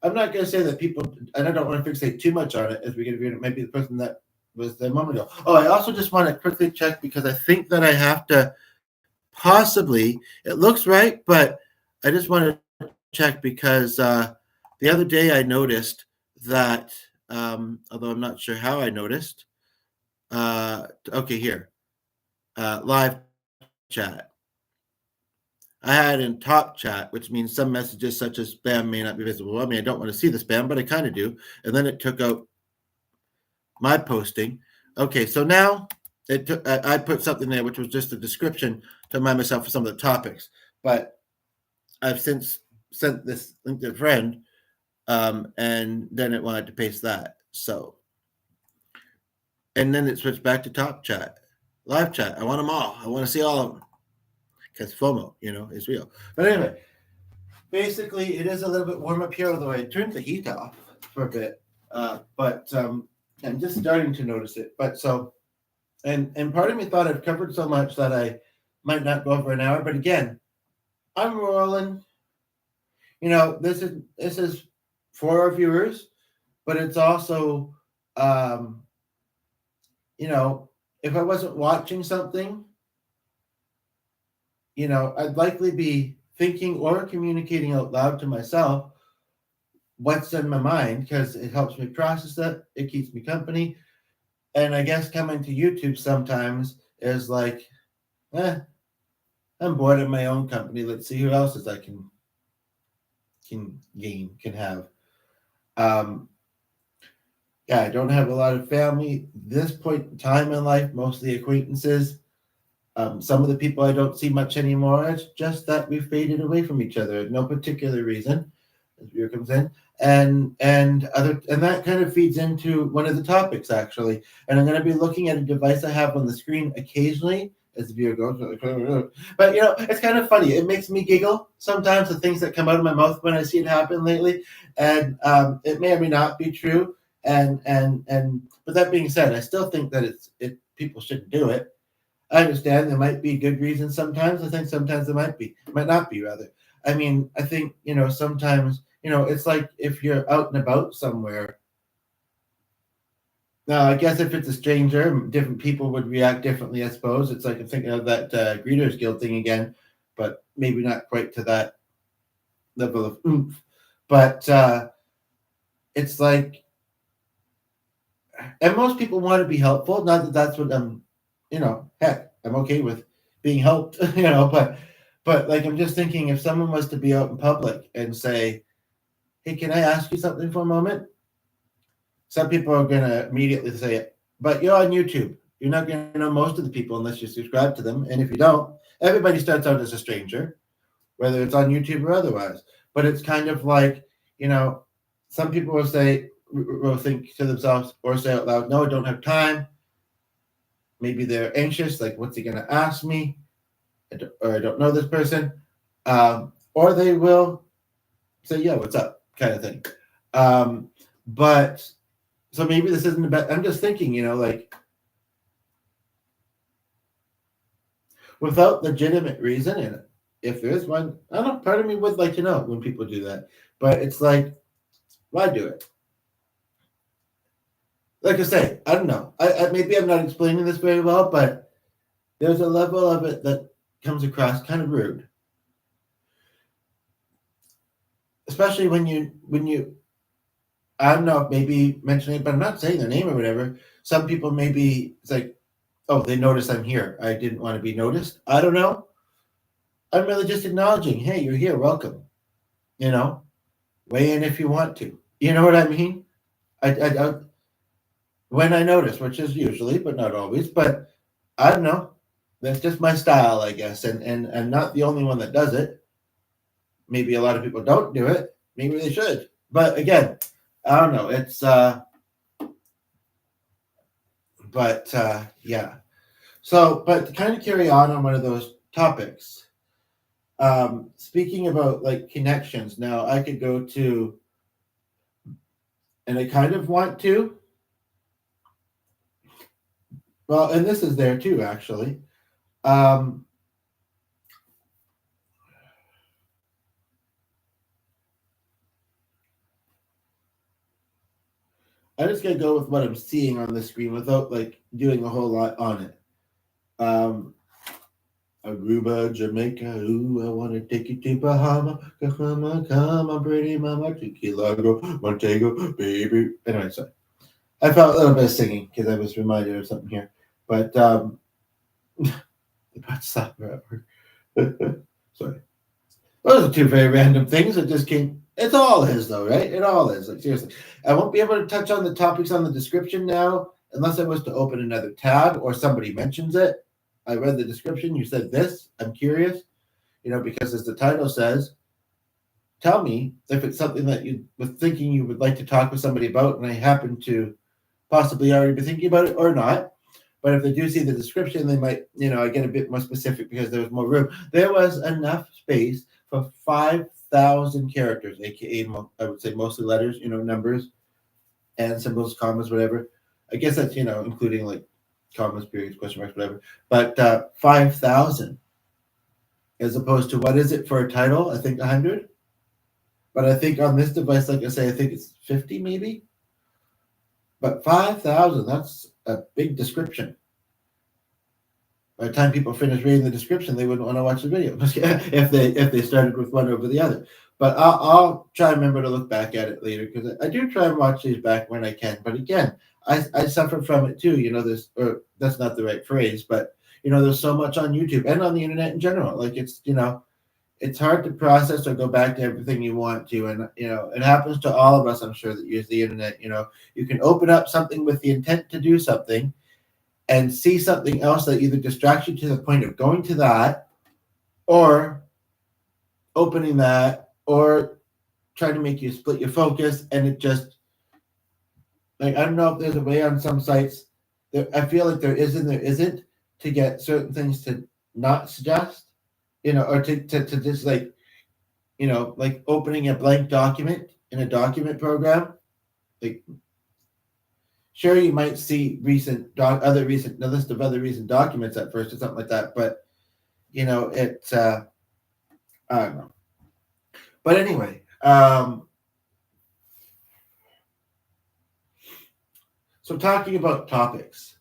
I'm not going to say that people, and I don't want to fixate too much on it as we get to maybe the person that was there a moment ago. Oh, I also just want to quickly check, because I think that I have to possibly, it looks right, but I just want to check because the other day I noticed that, although I'm not sure how I noticed, okay, here, live chat. I had in top chat, which means some messages such as spam may not be visible. I mean, I don't want to see the spam, but I kind of do. And then it took out my posting. Okay, so now I put something there, which was just a description to remind myself for some of the topics. But I've since sent this link to a friend, and then it wanted to paste that. So, and then it switched back to top chat, live chat. I want them all. I want to see all of them, because FOMO, is real. But anyway, basically, it is a little bit warm up here, although I turned the heat off for a bit. But I'm just starting to notice it. But so, and part of me thought I've covered so much that I might not go over an hour. But again, I'm rolling. This is for our viewers, but it's also, if I wasn't watching something, I'd likely be thinking or communicating out loud to myself what's in my mind, because it helps me process it. It keeps me company. And I guess coming to YouTube sometimes is like, I'm bored of my own company. Let's see who else I can have. Yeah, I don't have a lot of family this point in time in life, mostly acquaintances. Some of the people I don't see much anymore. It's just that we've faded away from each other. No particular reason, as viewer comes in, and that kind of feeds into one of the topics, actually. And I'm going to be looking at a device I have on the screen occasionally as the viewer goes. But it's kind of funny. It makes me giggle sometimes, the things that come out of my mouth when I see it happen lately, and it may or may not be true. And but that being said, I still think that people shouldn't do it. I understand there might be good reasons sometimes. I think sometimes there might not be, rather. I mean, I think, sometimes, it's like if you're out and about somewhere. Now, I guess if it's a stranger, different people would react differently, I suppose. It's like I'm thinking of that Greeters Guild thing again, but maybe not quite to that level of oomph. But it's like, and most people want to be helpful. Not that that's what I'm, heck, I'm okay with being helped, but like, I'm just thinking, if someone was to be out in public and say, "Hey, can I ask you something for a moment?" Some people are going to immediately say, "But you're on YouTube. You're not going to know most of the people unless you subscribe to them. And if you don't, everybody starts out as a stranger, whether it's on YouTube or otherwise." But it's kind of like, some people will think to themselves or say out loud, "No, I don't have time." Maybe they're anxious, like, what's he going to ask me? Or I don't know this person. Or they will say, "Yeah, what's up?" kind of thing. But so maybe this isn't about, I'm just thinking, like, without legitimate reason in it. If there's one, I don't know, part of me would like to know when people do that. But it's like, why do it? Like I say, I don't know. I maybe I'm not explaining this very well, but there's a level of it that comes across kind of rude. Especially when you I don't know, maybe mentioning it, but I'm not saying their name or whatever. Some people maybe it's like, oh, they notice I'm here. I didn't want to be noticed. I don't know. I'm really just acknowledging, hey, you're here, welcome. You know, weigh in if you want to. You know what I mean? I when I notice, which is usually, but not always, but I don't know. That's just my style, I guess, and I'm not the only one that does it. Maybe a lot of people don't do it. Maybe they should. But again, I don't know. It's but yeah. So, but to kind of carry on one of those topics, speaking about like connections, now I could go to, and I kind of want to, well, and this is there too, actually. Um, I just gotta go with what I'm seeing on the screen without like doing a whole lot on it. Um, Aruba, Jamaica, ooh, I wanna take you to Bahama, come on, pretty mama, Tequila, Montego, baby. Anyway, sorry. I felt a little bit of singing because I was reminded of something here. But about to stop forever. Sorry. Those are two very random things that just came. It's all is though, right? It all is. Like seriously, I won't be able to touch on the topics on the description now unless I was to open another tab or somebody mentions it. I read the description. You said this. I'm curious, because as the title says, tell me if it's something that you were thinking you would like to talk with somebody about, and I happen to possibly already be thinking about it or not. But if they do see the description, they might, I get a bit more specific because there was more room. There was enough space for 5,000 characters, aka I would say mostly letters, numbers and symbols, commas, whatever. I guess that's including like commas, periods, question marks, whatever. But 5,000 as opposed to what is it for a title? I think 100. But I think on this device, like I say, I think it's 50 maybe. But 5,000, that's a big description. By the time people finish reading the description, they wouldn't want to watch the video if they started with one over the other. But I'll try and remember to look back at it later because I do try and watch these back when I can. But again, I suffer from it too. This, or that's not the right phrase, but there's so much on YouTube and on the internet in general. Like it's hard to process or go back to everything you want to, and it happens to all of us. I'm sure that use the internet. You can open up something with the intent to do something and see something else that either distracts you to the point of going to that or opening that or trying to make you split your focus, and it just like I don't know if there's a way on some sites that I feel like there is and there isn't to get certain things to not suggest, or to just like like opening a blank document in a document program. Like sure you might see other recent a list of other recent documents at first or something like that, but it's I don't know. But anyway, so talking about topics,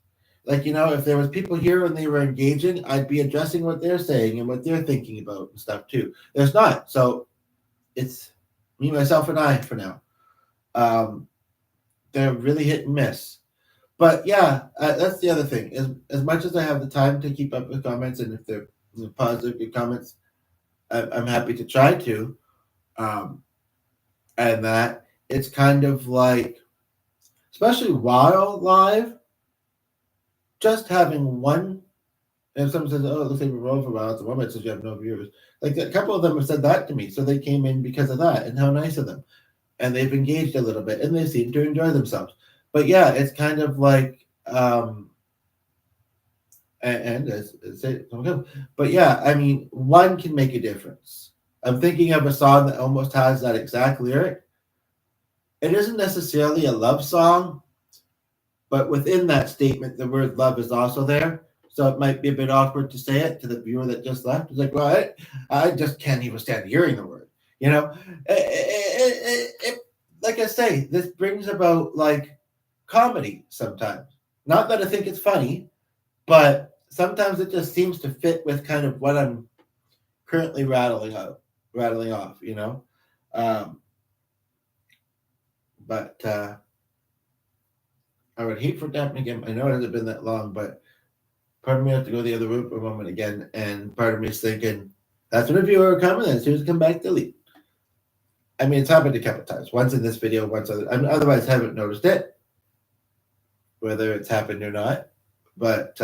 like if there was people here and they were engaging, I'd be addressing what they're saying and what they're thinking about and stuff too. There's not, so it's me, myself, and I for now. They're really hit and miss. But yeah, that's the other thing. As much as I have the time to keep up with comments, and if they're positive good comments, I'm happy to try to. Um, and that it's kind of like, especially while live, just having one. And someone says, "Oh, it looks like we're rolling for a while." The woman says, "You have no viewers." Like a couple of them have said that to me, so they came in because of that, and how nice of them. And they've engaged a little bit, and they seem to enjoy themselves. But yeah, it's kind of like, and as it, but yeah, I mean, one can make a difference. I'm thinking of a song that almost has that exact lyric. It isn't necessarily a love song, but within that statement, the word love is also there. So it might be a bit awkward to say it to the viewer that just left. It's like, well, I just can't even stand hearing the word. Like I say, this brings about like comedy sometimes. Not that I think it's funny, but sometimes it just seems to fit with kind of what I'm currently rattling off. Um, but I would hate for it to happen again. I know it hasn't been that long, but part of me has to go the other route for a moment again, and part of me is thinking, That's when a viewer will come, and then as soon as it come back, delete. I mean, it's happened a couple times. Once in this video, once other. I mean, otherwise, haven't noticed it, whether it's happened or not. But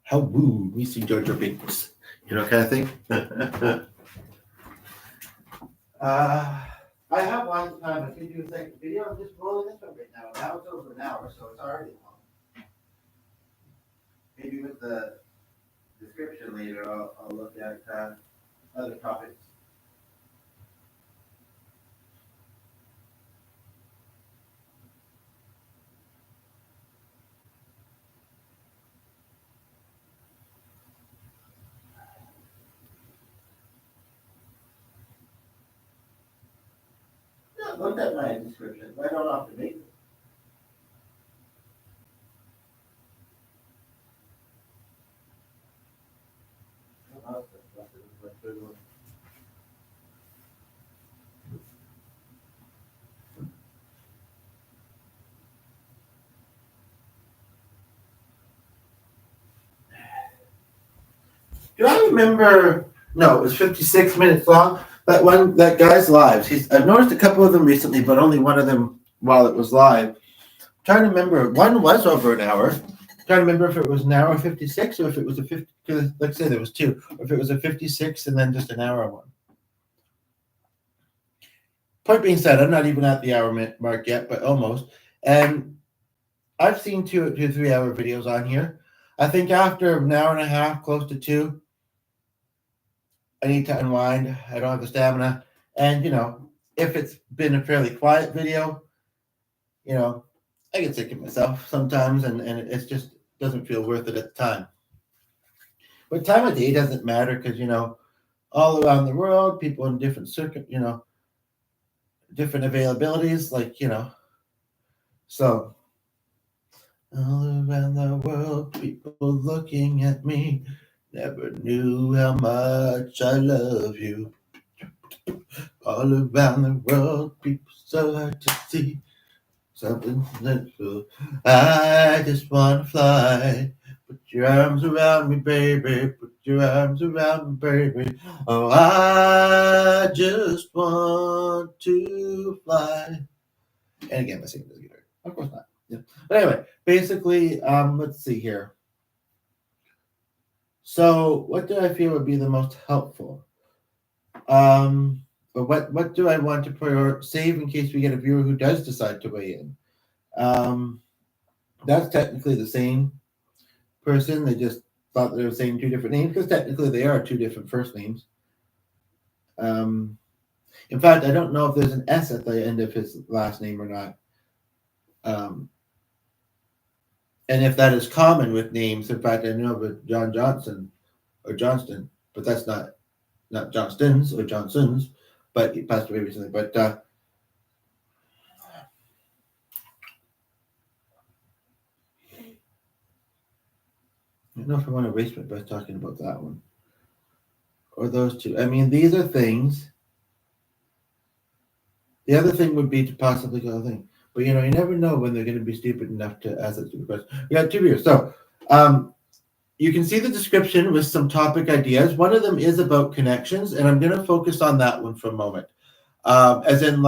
how woo, we see Jojo Binks, kind of thing. I have one time I could do a second video. I'm just rolling this one right now. Now it's over an hour, so it's already long. Maybe with the description later, I'll look at other topics. Yeah, look at my description. I don't often make them. Do I remember? No, it was 56 minutes long. That guy's lives. I've noticed a couple of them recently, but only one of them while it was live. I'm trying to remember. One was over an hour. I'm trying to remember if it was an hour 56 or if it was a 50. Because let's say there was two. Or if it was a 56 and then just an hour one. Point being said, I'm not even at the hour mark yet, but almost. And I've seen 2 to 3 hour videos on here. I think after an hour and a half, close to 2, I need to unwind. I don't have the stamina. And, if it's been a fairly quiet video, I get sick of myself sometimes, and it just doesn't feel worth it at the time. But time of day doesn't matter because, all around the world, people in different different availabilities, so all around the world, people looking at me, never knew how much I love you. All around the world, people so hard to see, something for. I just want to fly. Put your arms around me, baby. Put your arms around me, baby. Oh, I just want to fly. And again, my singing is guitar. Of course not. Yeah. But anyway, basically, let's see here. So, what do I feel would be the most helpful? But what do I want to save in case we get a viewer who does decide to weigh in? That's technically the same person. They just thought they were saying 2 different names because technically they are 2 different first names. In fact, I don't know if there's an S at the end of his last name or not. And if that is common with names, in fact, I know of a John Johnson or Johnston, but that's not Johnston's or Johnson's, but he passed away recently. But I don't know if I want to waste my breath talking about that one or those 2. I mean, these are things. The other thing would be to possibly go thing. But, you never know when they're going to be stupid enough to ask that stupid question. We got 2 viewers. So, you can see the description with some topic ideas. One of them is about connections, and I'm going to focus on that one for a moment. As in,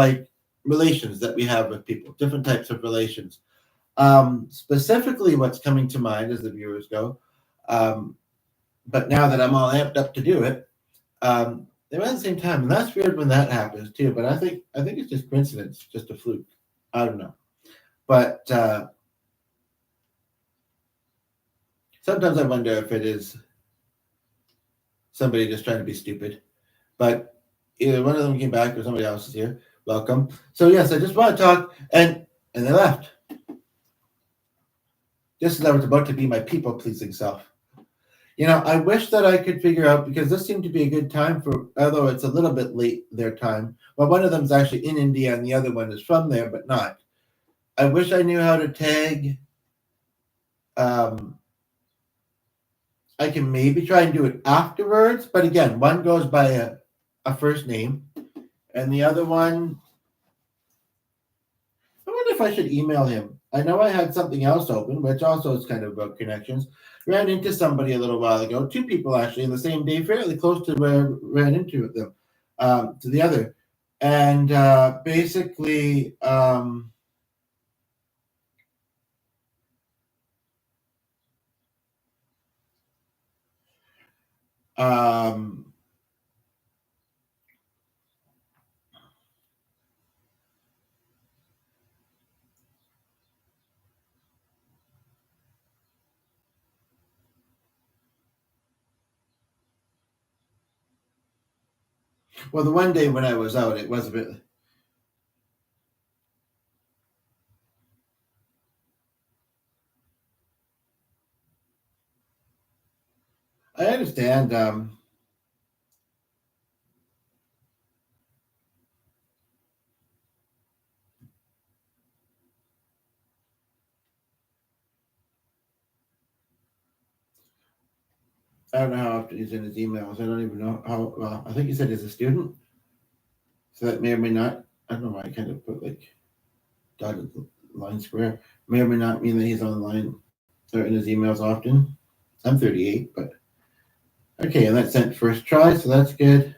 relations that we have with people, different types of relations. Specifically, what's coming to mind as the viewers go, but now that I'm all amped up to do it, they were at the same time, and that's weird when that happens too. But I think it's just coincidence, just a fluke. I don't know, but sometimes I wonder if it is somebody just trying to be stupid. But either one of them came back or somebody else is here. Welcome. So yes, I just want to talk, and they left. Just as I was about to be my people-pleasing self. I wish that I could figure out, because this seemed to be a good time for, although it's a little bit late their time. Well, one of them is actually in India and the other one is from there, but not. I wish I knew how to tag. I can maybe try and do it afterwards, but again, one goes by a first name, and the other one, I wonder if I should email him. I know I had something else open, which also is kind of about connections. Ran into somebody a little while ago, two people actually in the same day, fairly close to where I ran into them, to the other. And basically, um, well, the one day when I was out, it was a bit. I understand. I don't know how often he's in his emails. I don't even know how. Well, I think he said he's a student, so that may or may not. I don't know why I kind of put like dotted line square. May or may not mean that he's online or in his emails often. I'm 38, but okay, and that's sent first try, so that's good.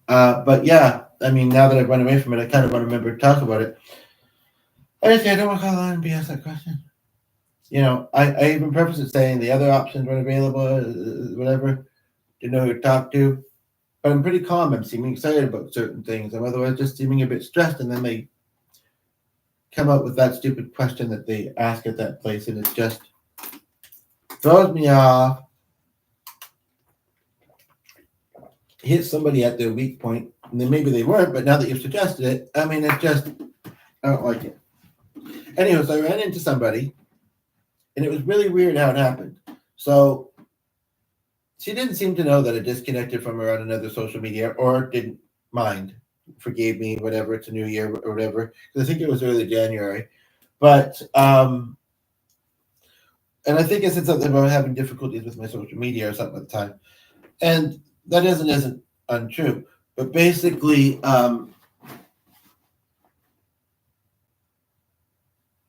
But yeah, I mean, now that I've run away from it, I kind of want to remember to talk about it. Honestly, I don't want to call on and be asked that question. I even preface it saying the other options weren't available, whatever, didn't know who to talk to. But I'm pretty calm. I'm seeming excited about certain things. I'm otherwise just seeming a bit stressed, and then they come up with that stupid question that they ask at that place, and it just throws me off, hits somebody at their weak point, and then maybe they weren't, but now that you've suggested it, I mean, it just, I don't like it. Anyway, so I ran into somebody, and it was really weird how it happened. So she didn't seem to know that I disconnected from her on another social media or didn't mind, forgave me, whatever, it's a new year or whatever. I think it was early January. But, and I think I said something about having difficulties with my social media or something at the time. And that isn't untrue. But basically,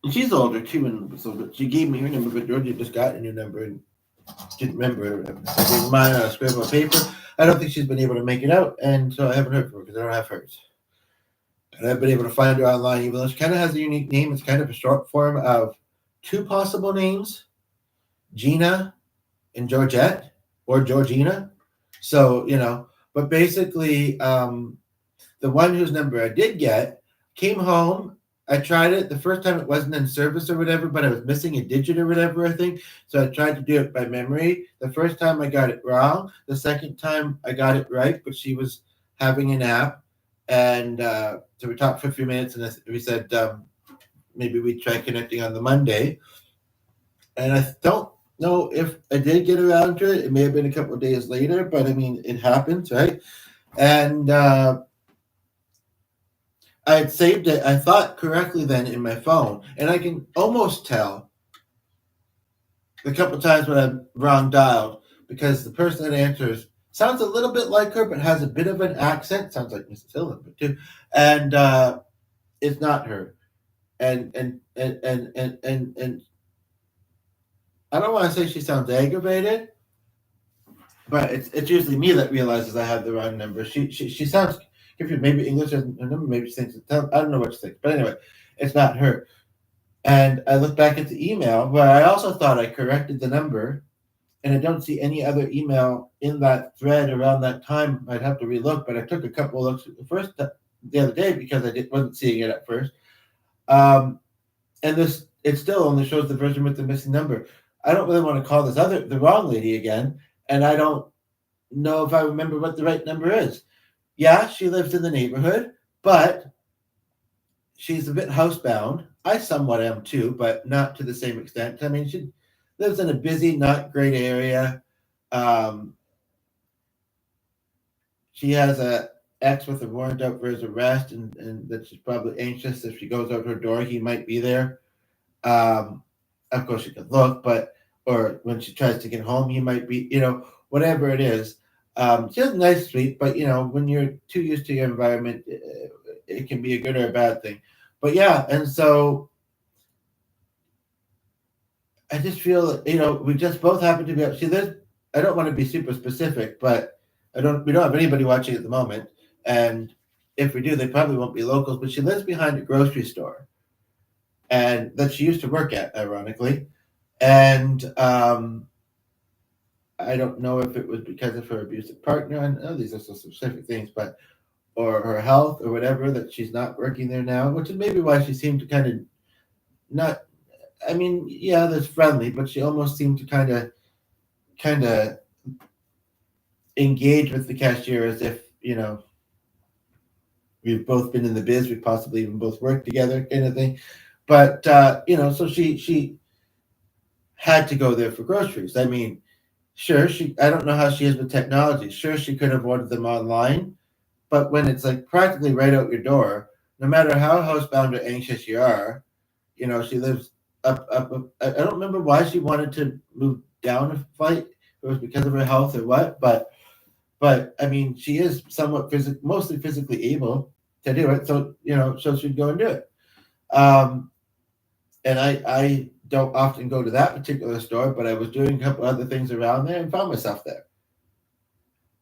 she's older too, and so she gave me her number, but Georgia just got a new number and didn't remember. I gave mine on a scribble of paper. I don't think she's been able to make it out, and so I haven't heard from her because I don't have hers. And I've been able to find her online, even though she kind of has a unique name. It's kind of a short form of two possible names, Gina and Georgette, or Georgina. So, but basically, the one whose number I did get came home. I tried it. The first time it wasn't in service or whatever, but I was missing a digit or whatever, I think. So I tried to do it by memory. The first time I got it wrong. The second time I got it right, but she was having a nap. And so we talked for a few minutes, and we said maybe we'd try connecting on the Monday. And I don't know if I did get around to it. It may have been a couple of days later, but I mean, it happens, right? And I had saved it, I thought correctly then in my phone, and I can almost tell the couple times when I'm wrong dialed because the person that answers sounds a little bit like her, but has a bit of an accent. Sounds like Mrs. Hill a bit too, and it's not her. And I don't want to say she sounds aggravated, but it's usually me that realizes I have the wrong number. She sounds confused. Maybe English isn't her number. Maybe she thinks it's, I don't know what she thinks. But anyway, it's not her. And I look back at the email where I also thought I corrected the number, and I don't see any other email in that thread around that time. I'd have to relook, but I took a couple of looks at the other day because wasn't seeing it at first. And it still only shows the version with the missing number. I don't really want to call the wrong lady again, and I don't know if I remember what the right number is. Yeah, she lives in the neighborhood, but she's a bit housebound. I somewhat am too, but not to the same extent. I mean, she lives in a busy, not great area. Um, she has a ex with a warrant out for his arrest, and that she's probably anxious if she goes out her door, he might be there. Um, of course, she could look, or when she tries to get home, he might be, whatever it is. She has a nice street, but when you're too used to your environment, it can be a good or a bad thing. But yeah, and so I just feel, we just both happen to be up. See, I don't want to be super specific, but we don't have anybody watching at the moment. And if we do, they probably won't be locals, but she lives behind a grocery store and that she used to work at, ironically. And I don't know if it was because of her abusive partner. I know these are so specific things, but or her health or whatever that she's not working there now, which is maybe why she seemed to kind of not. I mean, yeah, that's friendly, but she almost seemed to kind of engage with the cashier as if we've both been in the biz, we possibly even both worked together, kind of thing. But so she had to go there for groceries. I mean, sure, I don't know how she is with technology. Sure, she could have ordered them online, but when it's like practically right out your door, no matter how housebound or anxious you are, she lives up. I don't remember why she wanted to move down a flight. If it was because of her health or what, but I mean, she is somewhat mostly physically able to do it. So so she'd go and do it. And I don't often go to that particular store, but I was doing a couple other things around there and found myself there.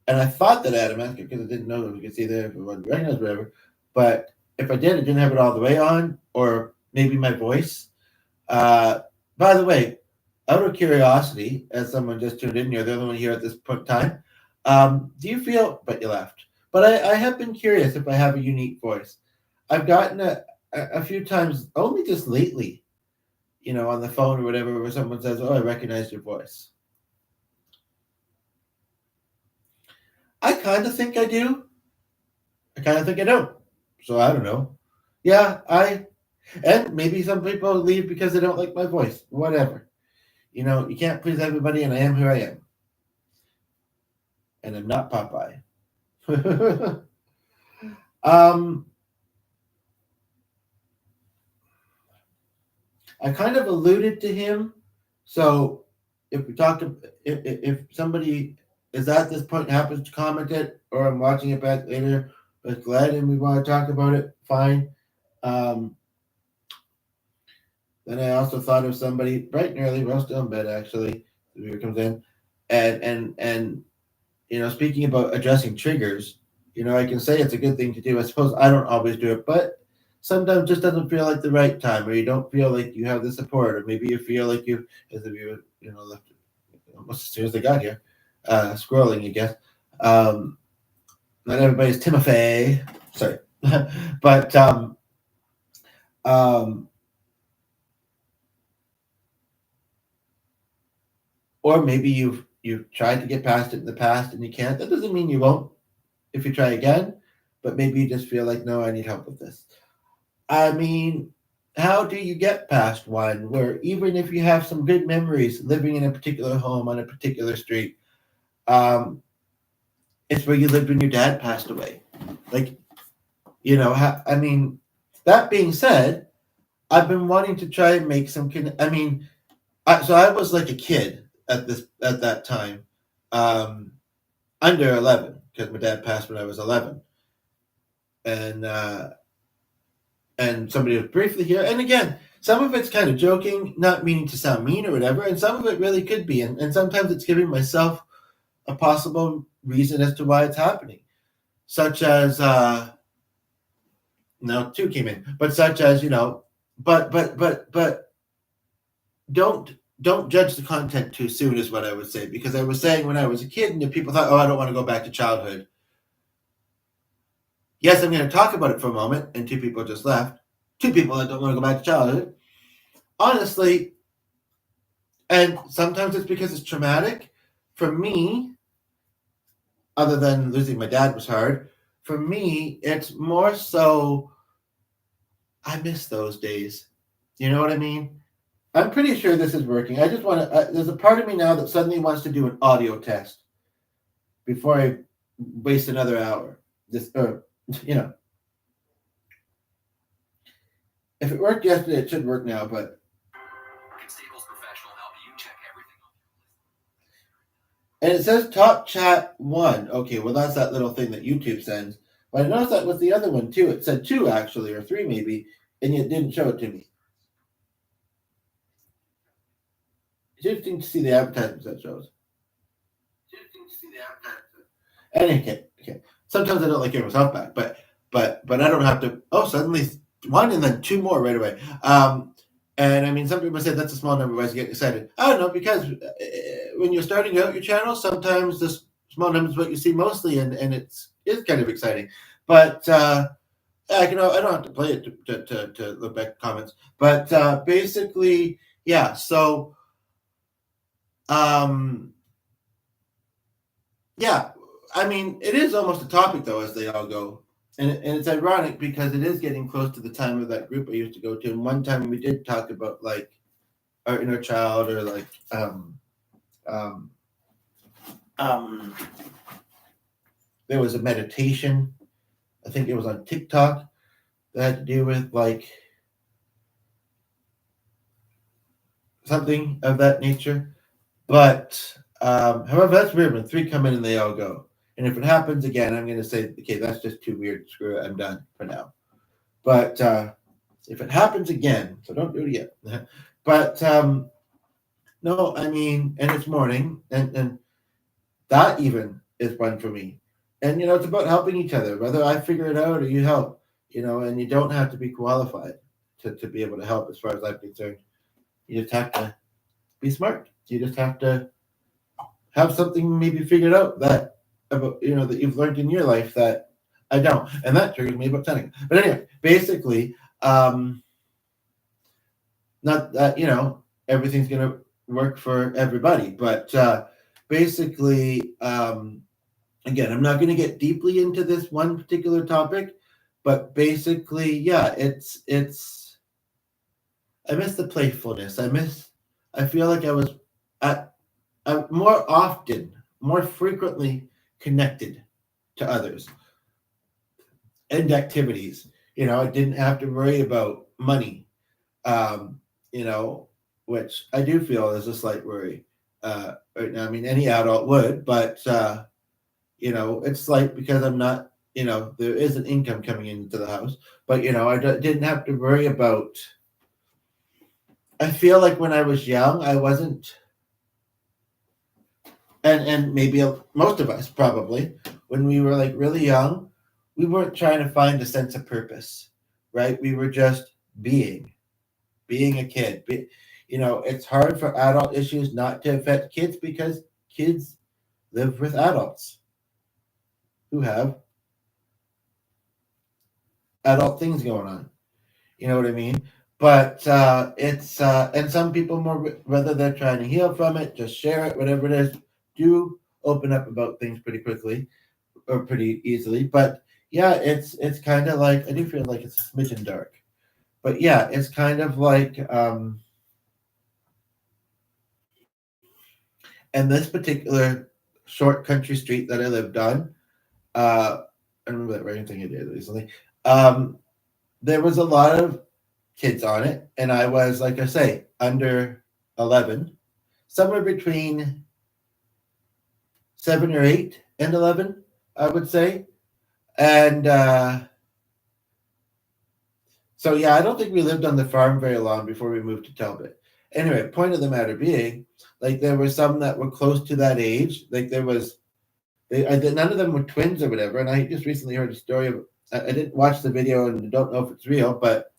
And I thought that I had a mask because I didn't know that we could see there if it wasn't recognized, whatever. But if I did, I didn't have it all the way on, or maybe my voice. By the way, out of curiosity, as someone just tuned in, you're the only one here at this point in time. Do you feel? But you left. But I have been curious if I have a unique voice. I've gotten a few times, only just lately, on the phone or whatever, where someone says, "Oh, I recognize your voice." I kind of think I do. I kind of think I don't. So I don't know. Yeah, and maybe some people leave because they don't like my voice. Whatever. You can't please everybody, and I am who I am. And I'm not Popeye. um, I kind of alluded to him. So if we talk, if somebody is at this point and happens to comment it, or I'm watching it back later, but glad and we want to talk about it, fine. Um, then I also thought of somebody bright and early. We're still in bed actually. The viewer comes in, and speaking about addressing triggers, I can say it's a good thing to do. I suppose I don't always do it, but sometimes it just doesn't feel like the right time, or you don't feel like you have the support, or maybe you feel like you, as if you, left almost as soon as they got here, scrolling, I guess. Not everybody's Timothy, sorry, but um, or maybe you've tried to get past it in the past and you can't. That doesn't mean you won't if you try again, but maybe you just feel like, no, I need help with this. I mean, how do you get past one where even if you have some good memories living in a particular home on a particular street, it's where you lived when your dad passed away? Like, I mean, that being said, I've been wanting to try and make some. I mean, so I was like a kid at that time, under 11, because my dad passed when I was 11, and somebody was briefly here. And again, some of it's kind of joking, not meaning to sound mean or whatever, and some of it really could be. And sometimes it's giving myself a possible reason as to why it's happening, such as now two came in, but such as but don't judge the content too soon is what I would say, because I was saying when I was a kid and people thought, oh, I don't want to go back to childhood. Yes, I'm going to talk about it for a moment, and two people just left. Two people that don't want to go back to childhood. Honestly, and sometimes it's because it's traumatic. For me, other than losing my dad was hard, for me, it's more so I miss those days. You know what I mean? I'm pretty sure this is working. I just want to, there's a part of me now that suddenly wants to do an audio test before I waste another hour. If it worked yesterday, it should work now, but. And it says Top Chat 1. Okay, well, that's that little thing that YouTube sends. But I noticed that with the other one, too. It said 2, actually, or 3 maybe, and it didn't show it to me. interesting to see the advertisements that shows. And okay. Sometimes I don't like giving myself back, but I don't have to. Oh, suddenly one and then two more right away. And I mean, some people say that's a small number of ways to get excited. I don't know, because when you're starting out your channel, sometimes the small number is what you see mostly, and it's kind of exciting. But I don't have to play it to look back at comments. But basically, yeah. So yeah, I mean, it is almost a topic though, as they all go. And it's ironic because it is getting close to the time of that group I used to go to. And one time we did talk about like our inner child, or like there was a meditation, I think it was on TikTok, that had to do with like something of that nature. But however, that's weird when three come in and they all go. And if it happens again, I'm going to say, okay, that's just too weird. Screw it. I'm done for now. But if it happens again, so don't do it again. But no, I mean, and it's morning, and that even is one for me. And, it's about helping each other, whether I figure it out or you help, and you don't have to be qualified to be able to help, as far as I'm concerned. You just have to be smart. You just have to have something maybe figured out that about that you've learned in your life that I don't, and that triggers me about Seneca. But anyway, basically, not that everything's gonna work for everybody, but basically, again, I'm not going to get deeply into this one particular topic, but basically, yeah, it's. I miss the playfulness. I feel like I was more frequently connected to others and activities. I didn't have to worry about money, which I do feel is a slight worry right now. I mean, any adult would, but it's slight because I'm not, there is an income coming into the house, but I didn't have to worry about. I feel like when I was young, I wasn't, and maybe most of us probably, when we were like really young, we weren't trying to find a sense of purpose, right? We were just being a kid. It's hard for adult issues not to affect kids because kids live with adults who have adult things going on. You know what I mean? But it's and some people, more whether they're trying to heal from it, just share it, whatever it is, do open up about things pretty quickly or pretty easily. But yeah, it's kind of like, I do feel like it's a smidgen dark. But yeah, it's kind of like and this particular short country street that I lived on, I remember that writing thing I did recently. There was a lot of kids on it, and I was, like I say, under 11, somewhere between 7 or 8 and 11, I would say. And so yeah, I don't think we lived on the farm very long before we moved to Talbot. Anyway, point of the matter being, like, there were some that were close to that age. Like, none of them were twins or whatever. And I just recently heard a story of, I didn't watch the video and don't know if it's real, but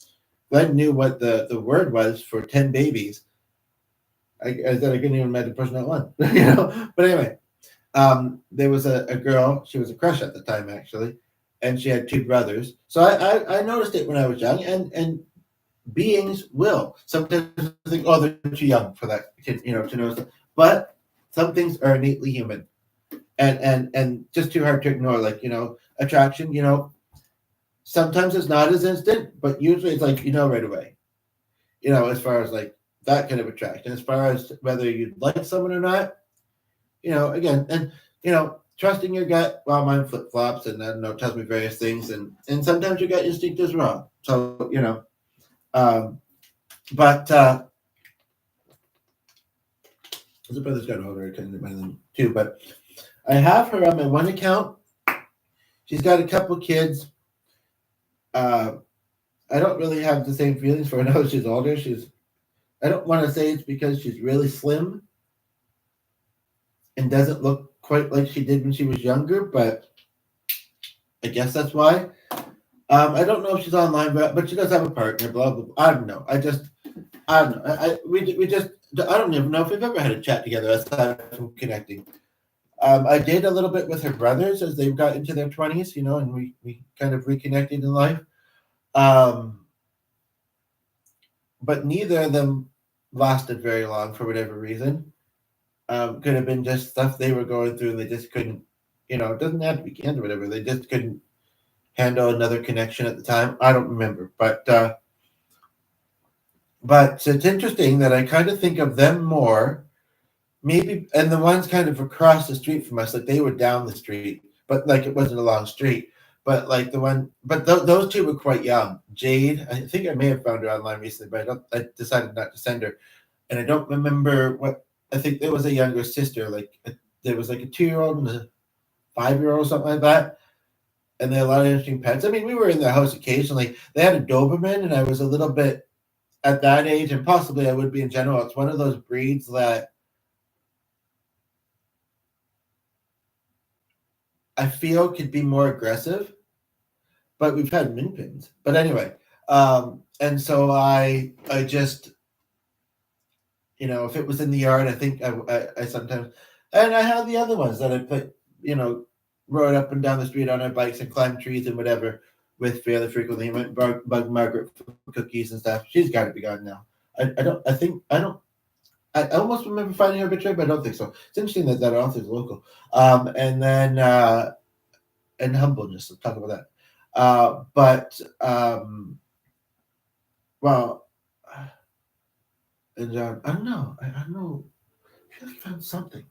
Glenn knew what the word was for 10 babies. I said I couldn't even imagine pushing out one, But anyway, there was a girl. She was a crush at the time, actually, and she had 2 brothers. So I noticed it when I was young, and beings will sometimes think, oh, they're too young for that kid, to notice. But some things are innately human, and just too hard to ignore. Like, attraction. Sometimes it's not as instant, but usually it's like, right away. As far as like that kind of attraction. As far as whether you like someone or not, again, and trusting your gut. Well, mine flip flops, and I don't know, tells me various things, and sometimes your gut instinct is wrong. So but the brother's got older, too. But I have her on my one account. She's got a couple kids. I don't really have the same feelings for her now that she's older. She's I don't want to say it's because she's really slim and doesn't look quite like she did when she was younger, but I guess that's why. I don't know if she's online, but she does have a partner. Blah blah. Blah. I don't know. I don't know. We just I don't even know if we've ever had a chat together aside from connecting. I did a little bit with her brothers as they got into their 20s, and we kind of reconnected in life. Um, but neither of them lasted very long for whatever reason. Could have been just stuff they were going through and they just couldn't, it doesn't have to be canned or whatever. They just couldn't handle another connection at the time. I don't remember, but it's interesting that I kind of think of them more, maybe, and the ones kind of across the street from us, like they were down the street, but like it wasn't a long street. But like those two were quite young. Jade, I think I may have found her online recently, but I decided not to send her, and I don't remember what. I think there was a younger sister, there was like a 2-year-old and a 5-year-old, something like that, and they had a lot of interesting pets. I mean, we were in their house occasionally. They had a Doberman, and I was a little bit at that age, and possibly I would be in general. It's one of those breeds that I feel could be more aggressive, but we've had min pins. But anyway, and so I just, if it was in the yard, I think I sometimes, and I had the other ones that I put, rode up and down the street on our bikes and climbed trees and whatever with fairly frequently. I went bug Margaret for cookies and stuff. She's got to be gone now. I almost remember finding her obituary, but I don't think so. It's interesting that author's local. And then and humbleness. Let's talk about that. But well, and I don't know. I don't know. I feel like I found something.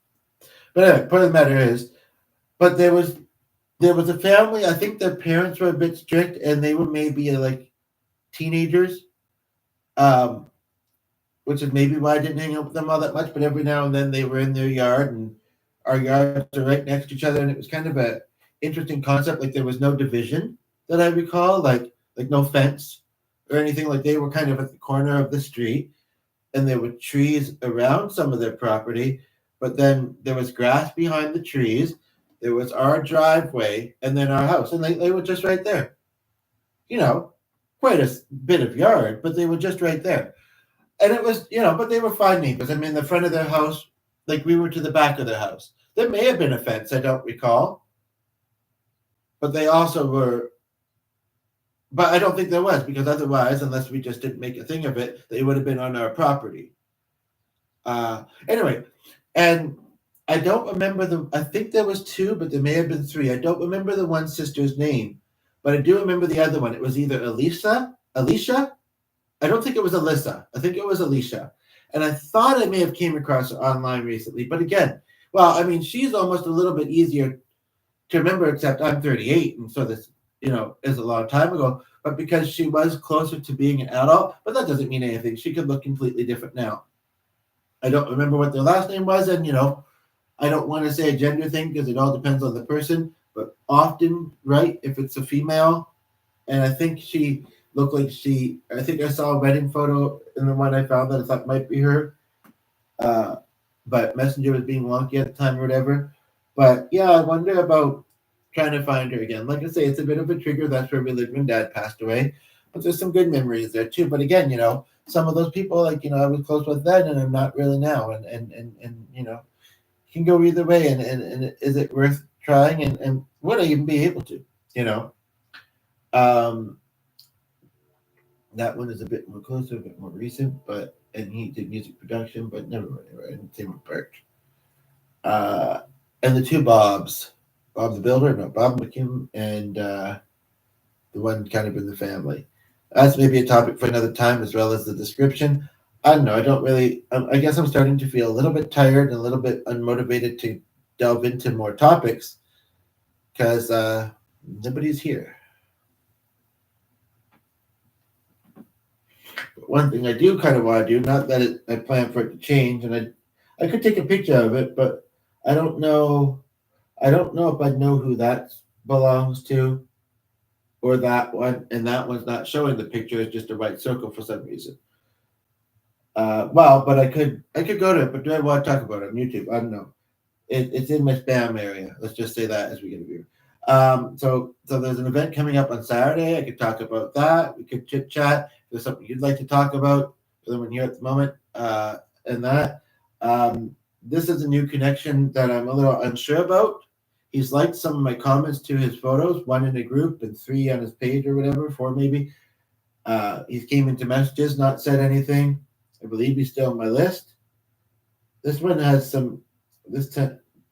But anyway, point of the matter is, but there was a family. I think their parents were a bit strict, and they were maybe like teenagers. Um, which is maybe why I didn't hang out with them all that much. But every now and then they were in their yard, and our yards are right next to each other, and it was kind of a interesting concept. Like there was no division that I recall, like no fence or anything. Like they were kind of at the corner of the street, and there were trees around some of their property, but then there was grass behind the trees. There was our driveway, and then our house, and they were just right there. You know, quite a bit of yard, but they were just right there. And it was, but they were fine neighbors. I mean, the front of their house, like we were to the back of their house. There may have been a fence, I don't recall, but they also were. But I don't think there was, because otherwise, unless we just didn't make a thing of it, they would have been on our property. Anyway, and I don't remember I think there was two, but there may have been three. I don't remember the one sister's name, but I do remember the other one. It was either Alicia. I don't think it was Alyssa. I think it was Alicia. And I thought I may have came across her online recently. But again, well, I mean, she's almost a little bit easier to remember, except I'm 38. And so this, is a long time ago. But because she was closer to being an adult, but that doesn't mean anything. She could look completely different now. I don't remember what their last name was. And, I don't want to say a gender thing because it all depends on the person. But often, right, if it's a female, and I think she looked like I think I saw a wedding photo in the one I found that I thought might be her. But Messenger was being wonky at the time or whatever. But yeah, I wonder about trying to find her again. Like I say, it's a bit of a trigger. That's where we lived when Dad passed away. But there's some good memories there too. But again, some of those people, like, I was close with then and I'm not really now. And can go either way. And is it worth trying? And would I even be able to, Um, that one is a bit more closer, a bit more recent, and he did music production, but never really right. Same with Birch. And the two Bobs, Bob the Builder, no, Bob McKim, and the one kind of in the family. That's maybe a topic for another time, as well as the description. I don't know. I don't really. I guess I'm starting to feel a little bit tired and a little bit unmotivated to delve into more topics because nobody's here. One thing I do kind of want to do, not that I plan for it to change, and I could take a picture of it, but I don't know. I don't know if I know who that belongs to, or that one, and that one's not showing the picture. It's just a white circle for some reason. Well, but I could go to it, but do I want to talk about it on YouTube? I don't know. It's in my spam area. Let's just say that as we get a view. So there's an event coming up on Saturday. I could talk about that. We could chit chat. If there's something you'd like to talk about, everyone here at the moment, and that. This is a new connection that I'm a little unsure about. He's liked some of my comments to his photos, one in a group and 3 on his page or whatever, 4 maybe. He came into messages, not said anything. I believe he's still on my list. This one has some. This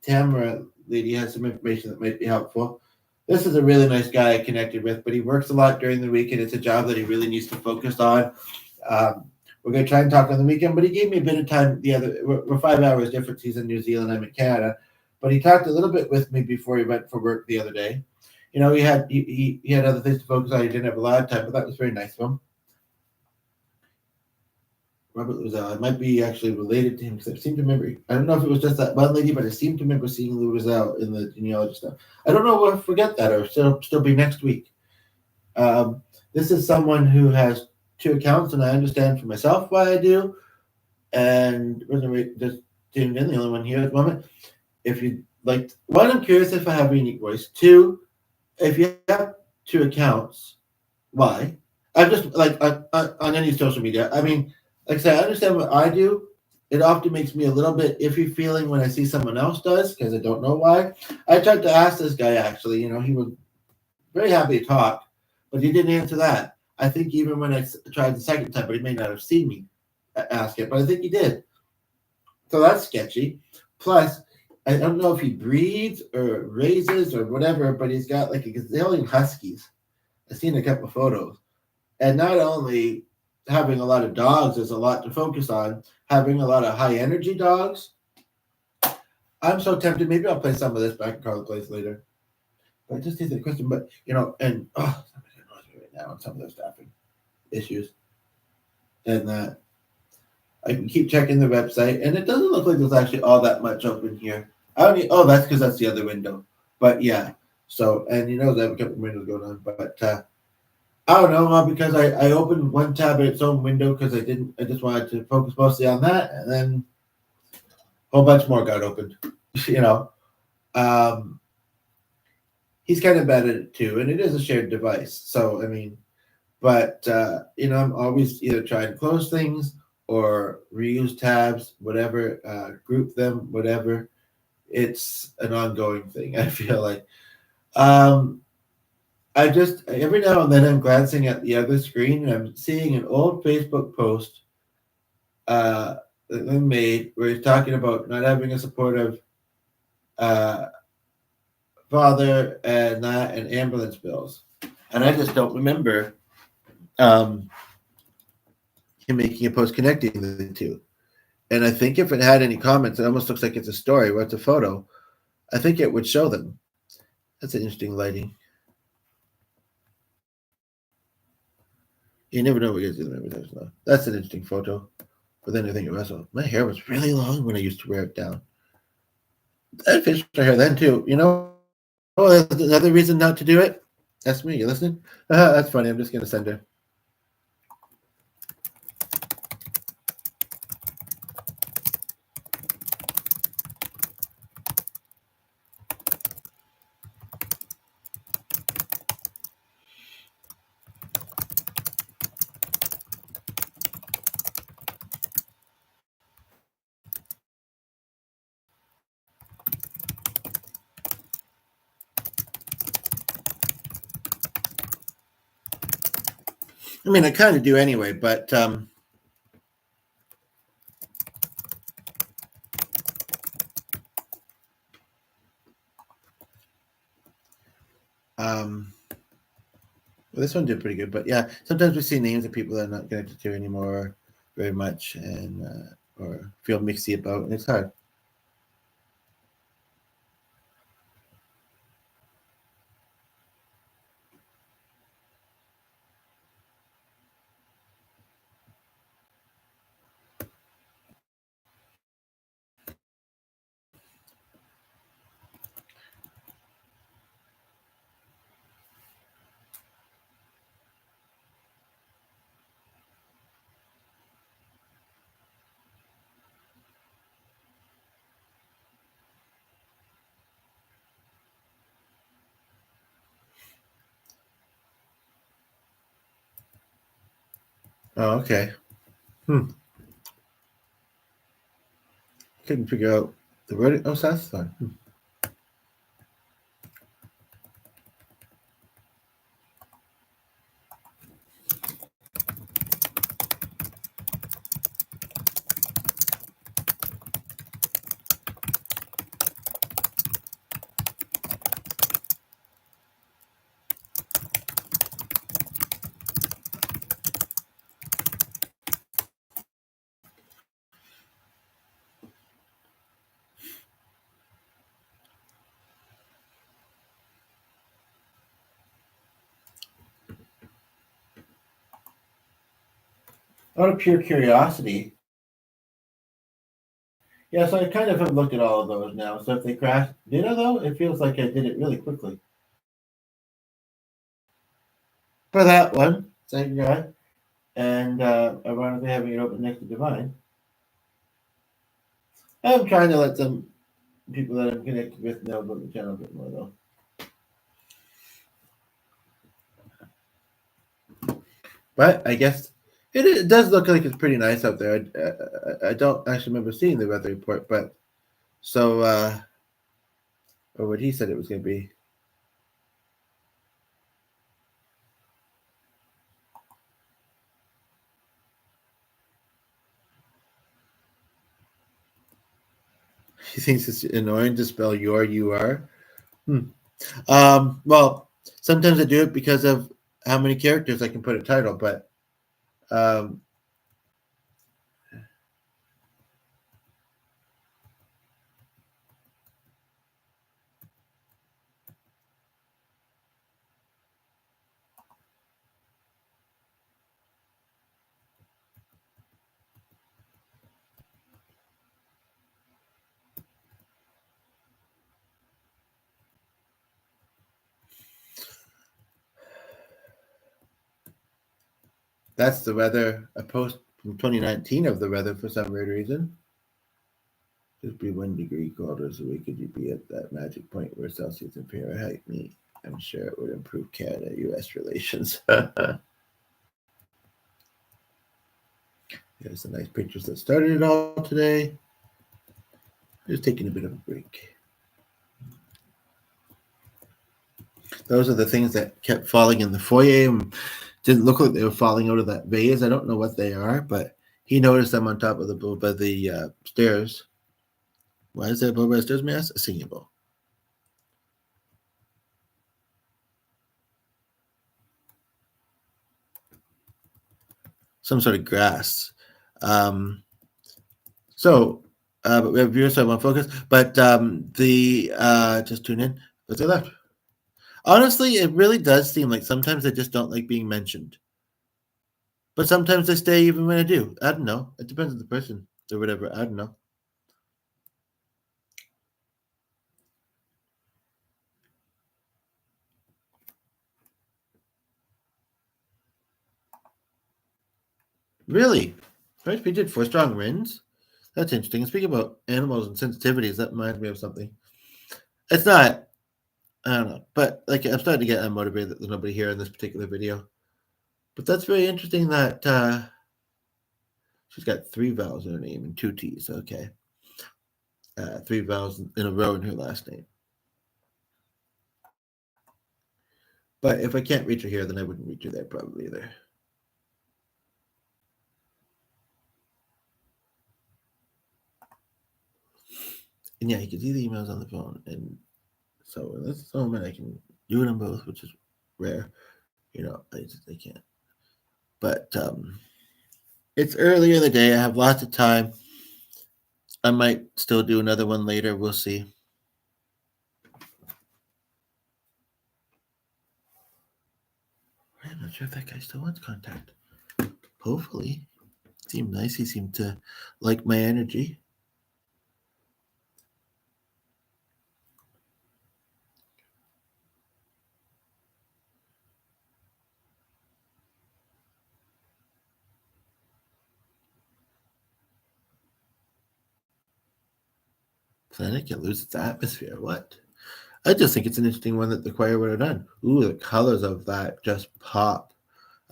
Tamara lady has some information that might be helpful. This is a really nice guy I connected with, but he works a lot during the week, and it's a job that he really needs to focus on. We're going to try and talk on the weekend, but he gave me a bit of time. We're 5 hours difference. He's in New Zealand, I'm in Canada, but he talked a little bit with me before he went for work the other day. He had other things to focus on. He didn't have a lot of time, but that was very nice of him. Robert Lozelle. I might be actually related to him because I seem to remember. I don't know if it was just that one lady, but I seem to remember seeing Lozelle in the genealogy stuff. I don't know if I forget that or still be next week. This is someone who has 2 accounts, and I understand for myself why I do. And just tuned in, the only one here at the moment. If you like, one, I'm curious if I have a unique voice. 2, if you have 2 accounts, why? I'm just like on any social media. I mean, like I said, I understand what I do. It often makes me a little bit iffy feeling when I see someone else does because I don't know why. I tried to ask this guy actually. He was very happy to talk, but he didn't answer that. I think even when I tried the second time, but he may not have seen me ask it, but I think he did. So that's sketchy. Plus, I don't know if he breeds or raises or whatever, but he's got like a gazillion huskies. I've seen a couple of photos. And not only having a lot of dogs is a lot to focus on, having a lot of high energy dogs. I'm so tempted. Maybe I'll play some of this back in Carla Place later. But I just answer the question. But somebody annoys me right now on some of the staffing issues, and that I can keep checking the website, and it doesn't look like there's actually all that much open here. That's because that's the other window. But yeah. So and they have a couple of windows going on, but. I don't know, because I opened one tab at its own window because I just wanted to focus mostly on that, and then a whole bunch more got opened. Um, he's kind of bad at it too, and it is a shared device. So I mean, but I'm always either trying to close things or reuse tabs, whatever, group them, whatever. It's an ongoing thing. I feel like. I just every now and then I'm glancing at the other screen and I'm seeing an old Facebook post that they made where he's talking about not having a supportive uh, father and ambulance bills, and I just don't remember him making a post connecting the two. And I think if it had any comments, it almost looks like it's a story or it's a photo. I think it would show them. That's an interesting lighting. You never know what you're doing. That's an interesting photo. But then I think it was, my hair was really long when I used to wear it down. I had facial hair then too. That's another reason not to do it. That's me. You listening? That's funny. I'm just going to send her. I mean, I kind of do anyway, but this one did pretty good. But yeah, sometimes we see names of people that are not connected to anymore very much, and or feel mixy about, and it's hard. Oh, okay. Couldn't figure out the word. Oh, saxophone. Out of pure curiosity. Yeah, so I kind of have looked at all of those now. So if they crash data, though, it feels like I did it really quickly. For that one, same guy, and ironically having it open next to Divine. I'm trying to let some people that I'm connected with know about the channel a bit more, though. But I guess it does look like it's pretty nice out there. I don't actually remember seeing the weather report, but so, or what he said it was going to be. He thinks it's annoying to spell your UR. Well, sometimes I do it because of how many characters I can put a title, but um, that's the weather. A post from 2019 of the weather for some weird reason. Just be 1 degree colder, so we could be at that magic point where Celsius and Fahrenheit meet. I'm sure it would improve Canada-U.S. relations. Here's the nice pictures that started it all today. Just taking a bit of a break. Those are the things that kept falling in the foyer and didn't look like they were falling out of that vase. I don't know what they are, but he noticed them on top of the stairs. Why is there a bowl by the stairs, may I ask? A singing bowl. Some sort of grass. But we have viewers, so I won't focus. But just tune in. But they left. Honestly, it really does seem like sometimes they just don't like being mentioned. But sometimes they stay even when I do. I don't know. It depends on the person or whatever. I don't know. Really? First we did 4 strong winds. That's interesting. Speaking about animals and sensitivities, that reminds me of something. It's not, I don't know, but like I'm starting to get unmotivated that there's nobody here in this particular video. But that's very interesting that she's got 3 vowels in her name and 2 T's. Okay. 3 vowels in a row in her last name. But if I can't reach her here, then I wouldn't reach her there probably either. And yeah, you can see the emails on the phone. And so in this moment, I can do it on both, which is rare. I can't. But it's early in the day. I have lots of time. I might still do another one later. We'll see. I'm not sure if that guy still wants contact. Hopefully. Seemed nice. He seemed to like my energy. Planet can lose its atmosphere. What? I just think it's an interesting one that the choir would have done. Ooh, the colors of that just pop.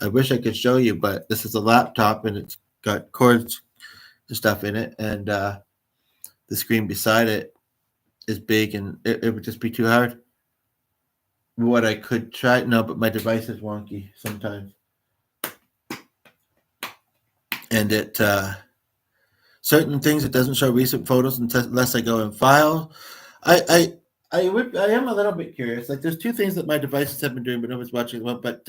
I wish I could show you, but this is a laptop and it's got cords and stuff in it, and the screen beside it is big, and it would just be too hard. What I could try, no, but my device is wonky sometimes, and it certain things it doesn't show recent photos unless I go in file. I am a little bit curious. Like, there's two things that my devices have been doing, but nobody's watching them. But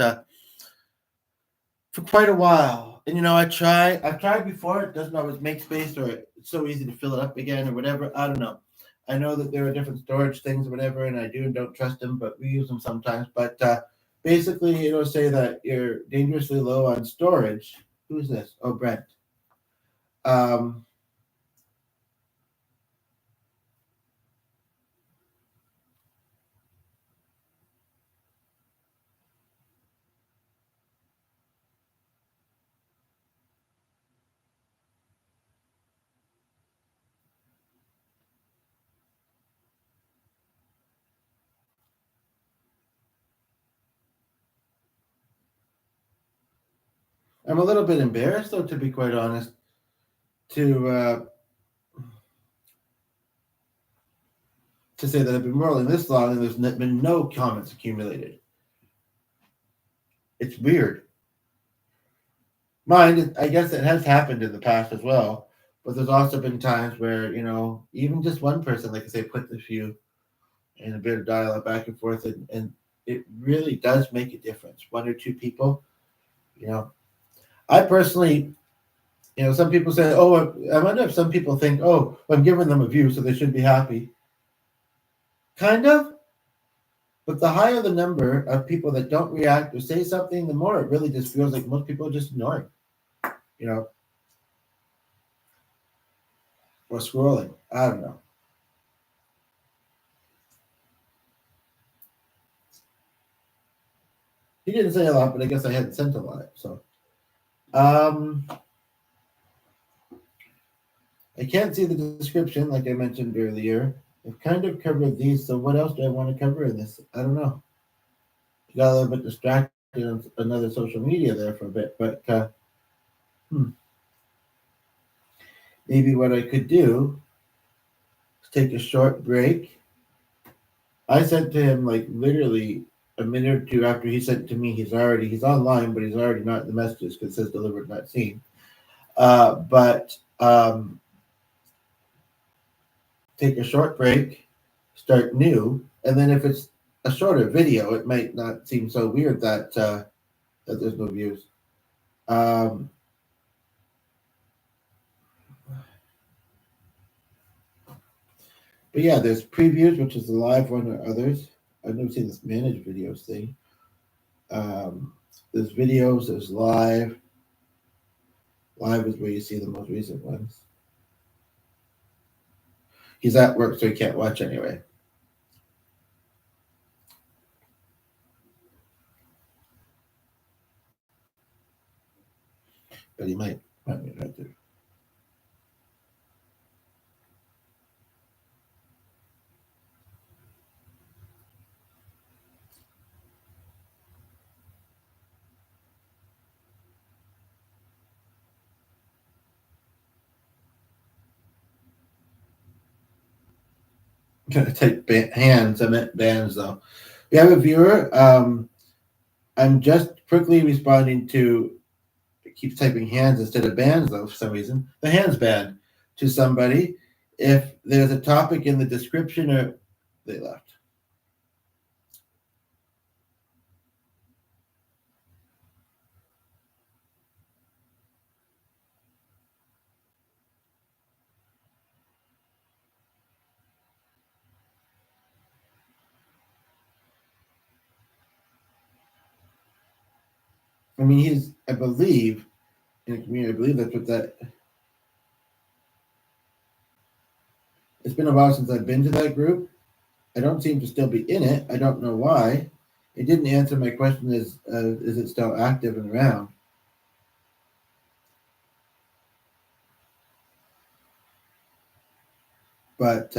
for quite a while, and I've tried before. It doesn't always make space, or it's so easy to fill it up again, or whatever. I don't know. I know that there are different storage things or whatever, and I do and don't trust them, but we use them sometimes. But basically, it'll say that you're dangerously low on storage. Who's this? Oh, Brent. Um, I'm a little bit embarrassed, though, to be quite honest, to say that I've been rolling this long and there's been no comments accumulated. It's weird. Mind, I guess it has happened in the past as well, but there's also been times where even just one person, like I say, puts a few and a bit of dialogue back and forth, and it really does make a difference. One or two people, I personally, some people say, oh, I wonder if some people think, oh, I'm giving them a view, so they should be happy. Kind of, but the higher the number of people that don't react or say something, the more it really just feels like most people are just ignoring, or scrolling. I don't know. He didn't say a lot, but I guess I hadn't sent a lot. So, I can't see the description, like I mentioned earlier. I've kind of covered these, so what else do I want to cover in this? I don't know. Got a little bit distracted on another social media there for a bit, but maybe what I could do is take a short break. I sent to him like literally a minute or two after he sent to me. He's online, but he's already not in the messages because it says delivered, not seen. But take a short break, start new, and then if it's a shorter video, it might not seem so weird that that there's no views. But yeah, there's previews, which is the live one, or others. I've never seen this manage videos thing. There's videos, there's live. Live is where you see the most recent ones. He's at work, so he can't watch anyway. But he might be right there. I'm trying to type hands. I meant bands, though. We have a viewer. I'm just quickly responding to, it keeps typing hands instead of bands, though, for some reason. The hands band to somebody. If there's a topic in the description, or they left. I mean, I believe, in the community, I believe that's what that. It's been a while since I've been to that group. I don't seem to still be in it. I don't know why. It didn't answer my question: is it still active and around? But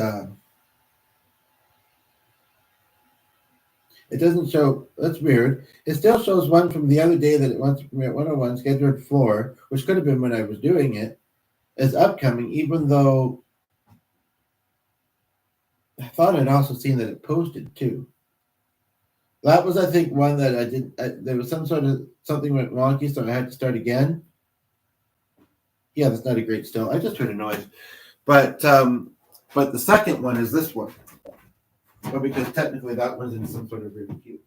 It doesn't show. That's weird. It still shows one from the other day that it wants to premiere at 101, scheduled for, which could have been when I was doing it, as upcoming, even though I thought I'd also seen that it posted too. That was, I think, one that I did. There was some sort of something went wonky, so I had to start again. Yeah, that's not a great still. I just heard a noise, but the second one is this one. Well, because technically that one's in some sort of review.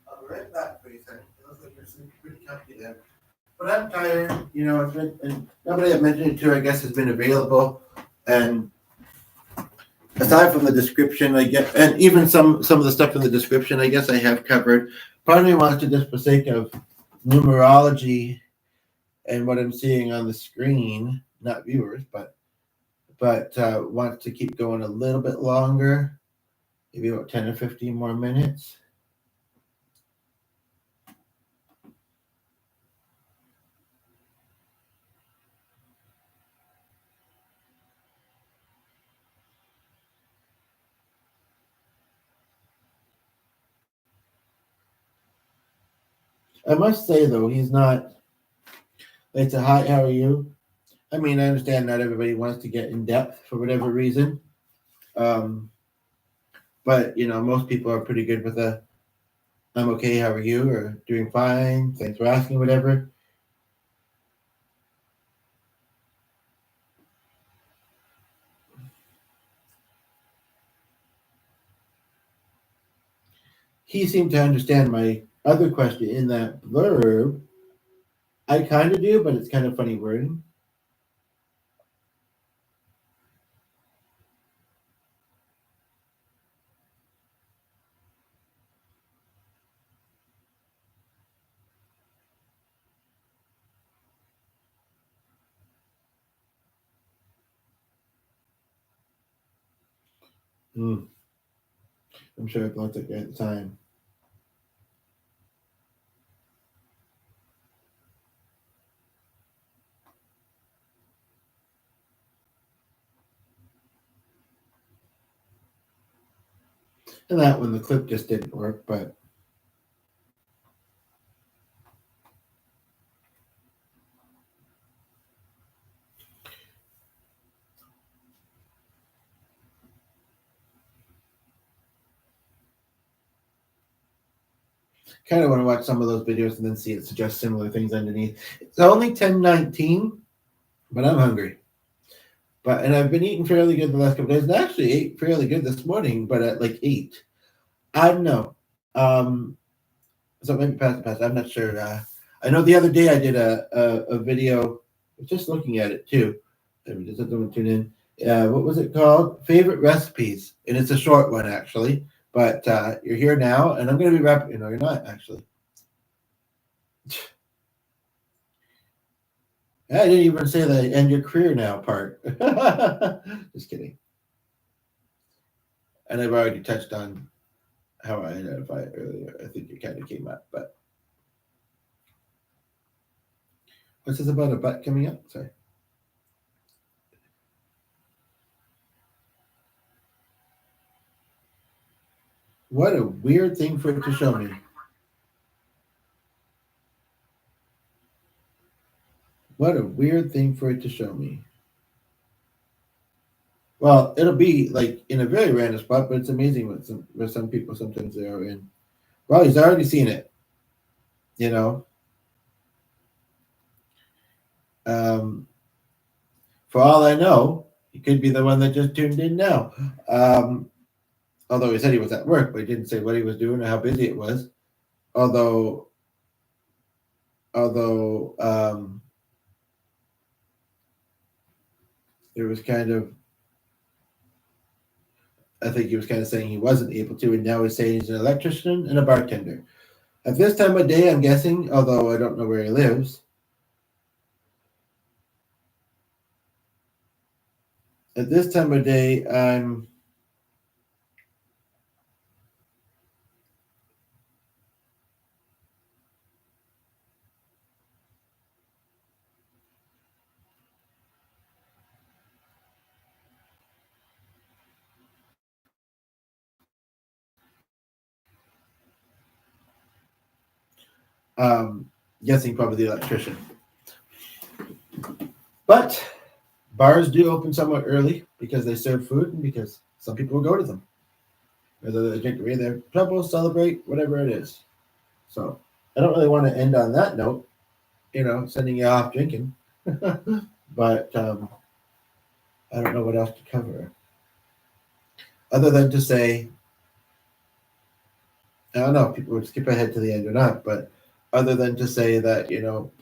I'll be right back, please. It looks like you're sleeping pretty comfy there. But I'm tired. You know, it's been, and nobody I mentioned it to, I guess, has been available. And aside from the description, I get, and even some of the stuff in the description, I guess I have covered. Part of me wants to, just for sake of numerology and what I'm seeing on the screen, not viewers, but wants to keep going a little bit longer, maybe about 10 or 15 more minutes. I must say though, he's not. It's a hi, how are you? I mean, I understand not everybody wants to get in depth for whatever reason, um, but you know, most people are pretty good with a "I'm okay, how are you?" or "doing fine, thanks for asking," whatever. He seemed to understand my other question in that blurb. I kind of do, but it's kind of funny wording. Hmm. I'm sure it looked like at the time. And that one, the clip just didn't work, but kind of want to watch some of those videos and then see it suggest similar things underneath. It's only 10:19, but I'm hungry. But and I've been eating fairly good the last couple days, and I actually ate fairly good this morning, but at like 8. I don't know. Um, so maybe past. I'm not sure. I know the other day I did a video, just looking at it too. Maybe just don't tune in. What was it called? Favorite recipes, and it's a short one actually. But you're here now, and I'm going to be wrapping. You know, you're not actually. I didn't even say the end your career now part. Just kidding. And I've already touched on how I identify it earlier. I think it kind of came up. But what's this about a butt coming up? Sorry. What a weird thing for it to show me. What a weird thing for it to show me. Well, it'll be like in a very random spot, but it's amazing what some people sometimes they are in. Well, he's already seen it, you know. Um, for all I know, he could be the one that just tuned in now. Although he said he was at work, but he didn't say what he was doing or how busy it was. Although, although it was kind of, I think he was kind of saying he wasn't able to, and now he's saying he's an electrician and a bartender. At this time of day, I'm guessing, although I don't know where he lives, at this time of day, Guessing probably the electrician. But bars do open somewhat early because they serve food and because some people will go to them. Whether they drink away their troubles, celebrate, whatever it is. So I don't really want to end on that note, sending you off drinking. But I don't know what else to cover. Other than to say, I don't know if people would skip ahead to the end or not, but other than to say that,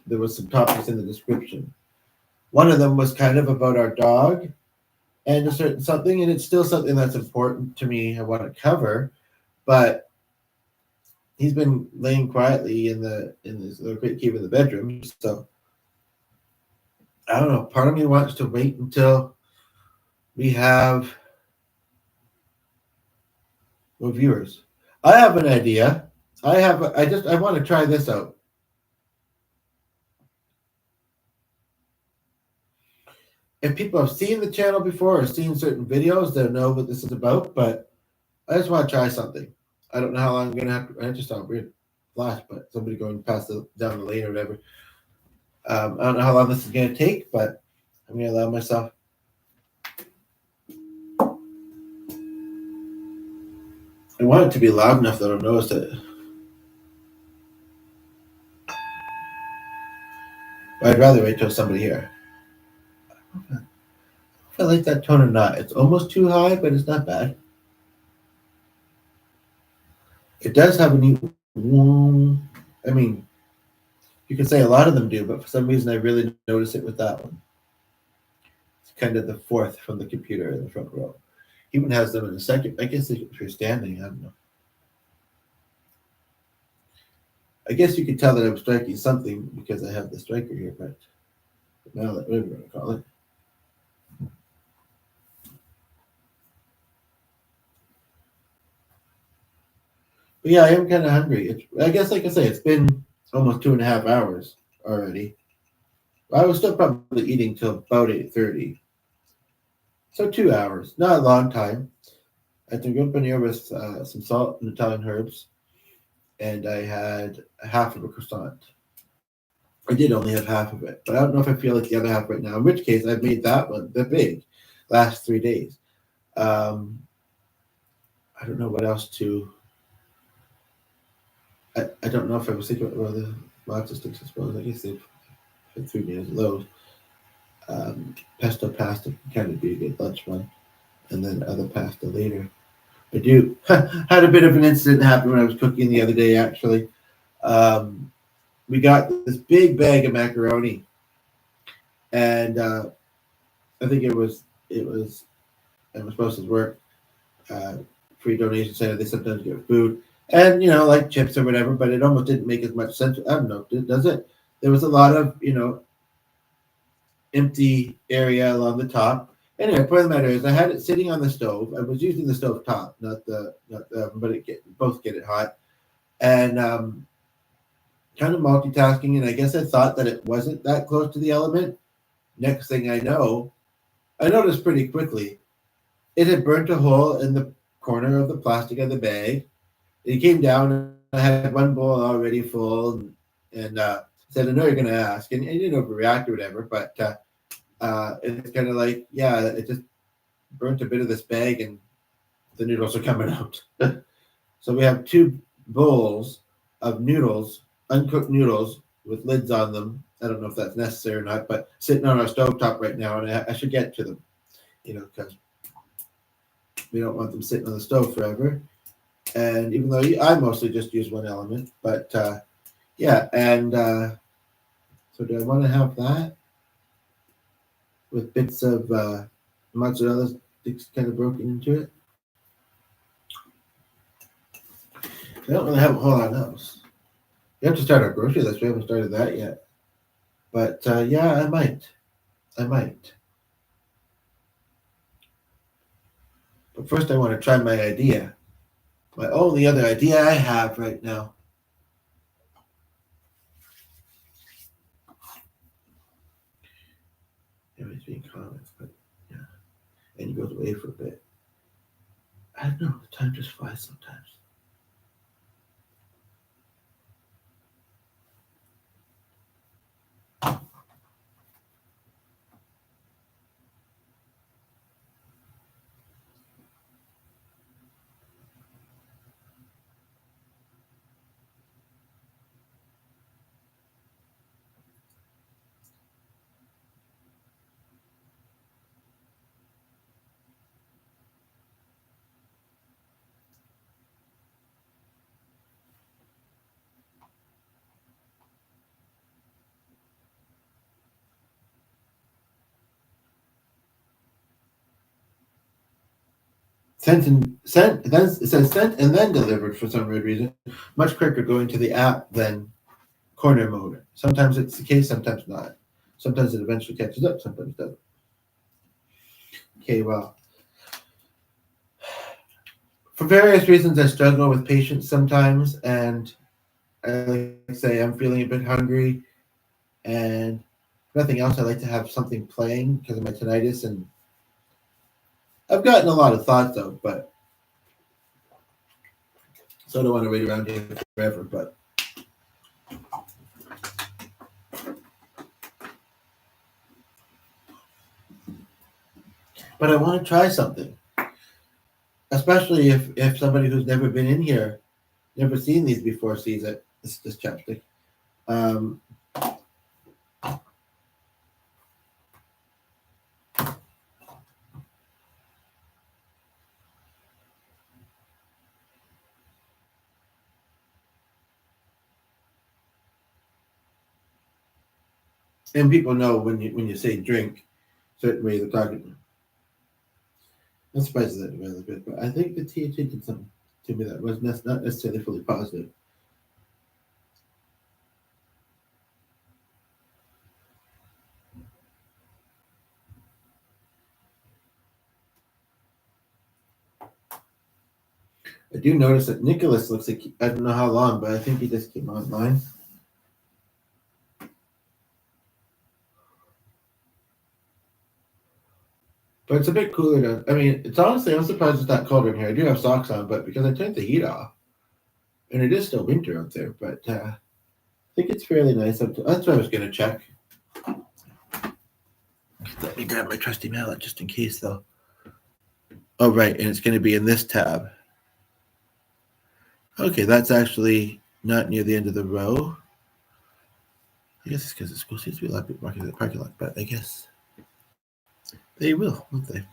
there was some topics in the description. One of them was kind of about our dog and a certain something, and it's still something that's important to me. I want to cover, but he's been laying quietly in this little great cave in the bedroom. So I don't know. Part of me wants to wait until we have more viewers. I have an idea. I want to try this out. If people have seen the channel before or seen certain videos, they'll know what this is about. But I just want to try something. I don't know how long I'm gonna have to. I just saw a weird flash, but somebody going past down the lane or whatever. I don't know how long this is gonna take, but I'm gonna allow myself. I want it to be loud enough that I'll notice it. But I'd rather wait till somebody here. If I like that tone or not. It's almost too high, but it's not bad. It does have a neat. I mean, you can say a lot of them do, but for some reason I really notice it with that one. It's kind of the fourth from the computer in the front row. He even has them in the second. I guess if you're standing, I don't know. I guess you could tell that I'm striking something because I have the striker here, but now that whatever you want to call it. But yeah, I am kind of hungry. I guess, like I say, it's been almost 2.5 hours already. I was still probably eating till about 8:30. So 2 hours, not a long time. I had some good paneer with some salt and Italian herbs, and I had half of a croissant. I did only have half of it, but I don't know if I feel like the other half right now. In which case, I've made that one the big last 3 days. I don't know what else to. I don't know if I was thinking about the matzo sticks. I suppose I guess they've had 3 meals load. Pesto pasta can kind of be a good lunch one, and then other pasta later. I do had a bit of an incident happen when I was cooking the other day. Actually, we got this big bag of macaroni, and I think it was supposed to work. Free donation center. They sometimes get food, and like chips or whatever. But it almost didn't make as much sense. I don't know. Does it? There was a lot of empty area along the top. Anyway, point of the matter is, I had it sitting on the stove. I was using the stove top, not the but both get it hot, and kind of multitasking. And I guess I thought that it wasn't that close to the element. Next thing I know, I noticed pretty quickly it had burnt a hole in the corner of the plastic of the bag. It came down, and I had one bowl already full, and said, "I know you're going to ask," and I didn't overreact or whatever, but it's kind of like, yeah, it just burnt a bit of this bag, and the noodles are coming out. So we have 2 bowls of noodles, uncooked noodles with lids on them. I don't know if that's necessary or not, but sitting on our stovetop right now, and I should get to them, because we don't want them sitting on the stove forever. And even though I mostly just use one element, but yeah, and so do I want to have that with bits of mozzarella sticks kind of broken into it? I don't really have a whole lot else. We have to start our grocery list. We haven't started that yet. But yeah, I might. But first, I want to try my idea. My only other idea I have right now. Everybody's being comments, but yeah. And he goes away for a bit. I don't know. The time just flies sometimes. it says sent and then delivered for some weird reason. Much quicker going to the app than corner mode. Sometimes it's the case, sometimes not. Sometimes it eventually catches up, sometimes it doesn't. Okay, well, for various reasons, I struggle with patience sometimes, and I like to say I'm feeling a bit hungry, and nothing else. I like to have something playing because of my tinnitus, and I've gotten a lot of thoughts though, but so I don't want to wait around here forever. But I want to try something, especially if somebody who's never been in here, never seen these before, sees it. This chapstick. Um, and people know when you say drink, certain ways of talking. I'm surprised that really good, but I think the THC did something to me that was not necessarily fully positive. I do notice that Nicholas looks like I don't know how long, but I think he just came online. But it's a bit cooler down. I mean, it's honestly, I'm surprised it's not colder in here. I do have socks on, but because I turned the heat off, and it is still winter out there, but I think it's fairly nice. That's what I was going to check. Let me grab my trusty mallet just in case, though. Oh, right, and it's going to be in this tab. Okay, that's actually not near the end of the row. I guess it's because the school seems to be a lot of people walking in the parking lot, but I guess they will, won't they?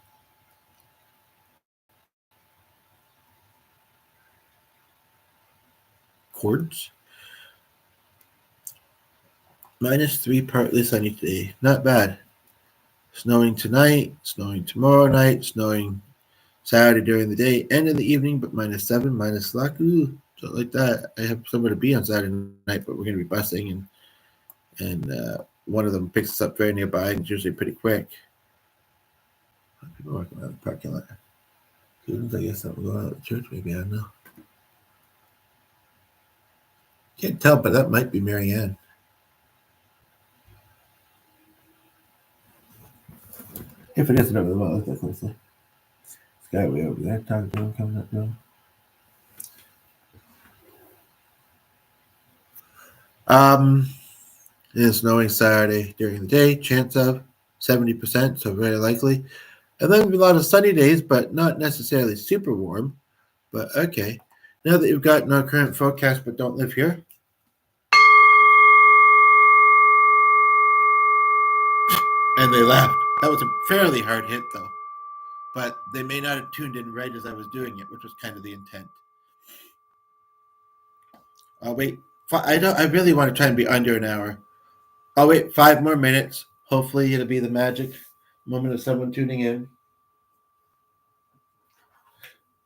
Chords. -3 partly sunny today. Not bad. Snowing tonight, snowing tomorrow night, snowing Saturday during the day and in the evening, but -7, minus slack. Ooh, something like that. I have somewhere to be on Saturday night, but we're going to be busing, and one of them picks us up very nearby, and it's usually pretty quick. People working around the parking lot. Students, I guess, that will go out of the church, maybe, I don't know. Can't tell, but that might be Marianne. If it isn't over the wall, look that closely. This guy way over there, talking to him, coming up to him. It is snowing Saturday during the day, chance of 70%, so very likely. And then a lot of sunny days, but not necessarily super warm. But okay. Now that you've got no current forecast but don't live here. And they left. That was a fairly hard hit, though. But they may not have tuned in right as I was doing it, which was kind of the intent. I'll wait. I really want to try and be under an hour. I'll wait 5 more minutes. Hopefully, it'll be the magic moment of someone tuning in.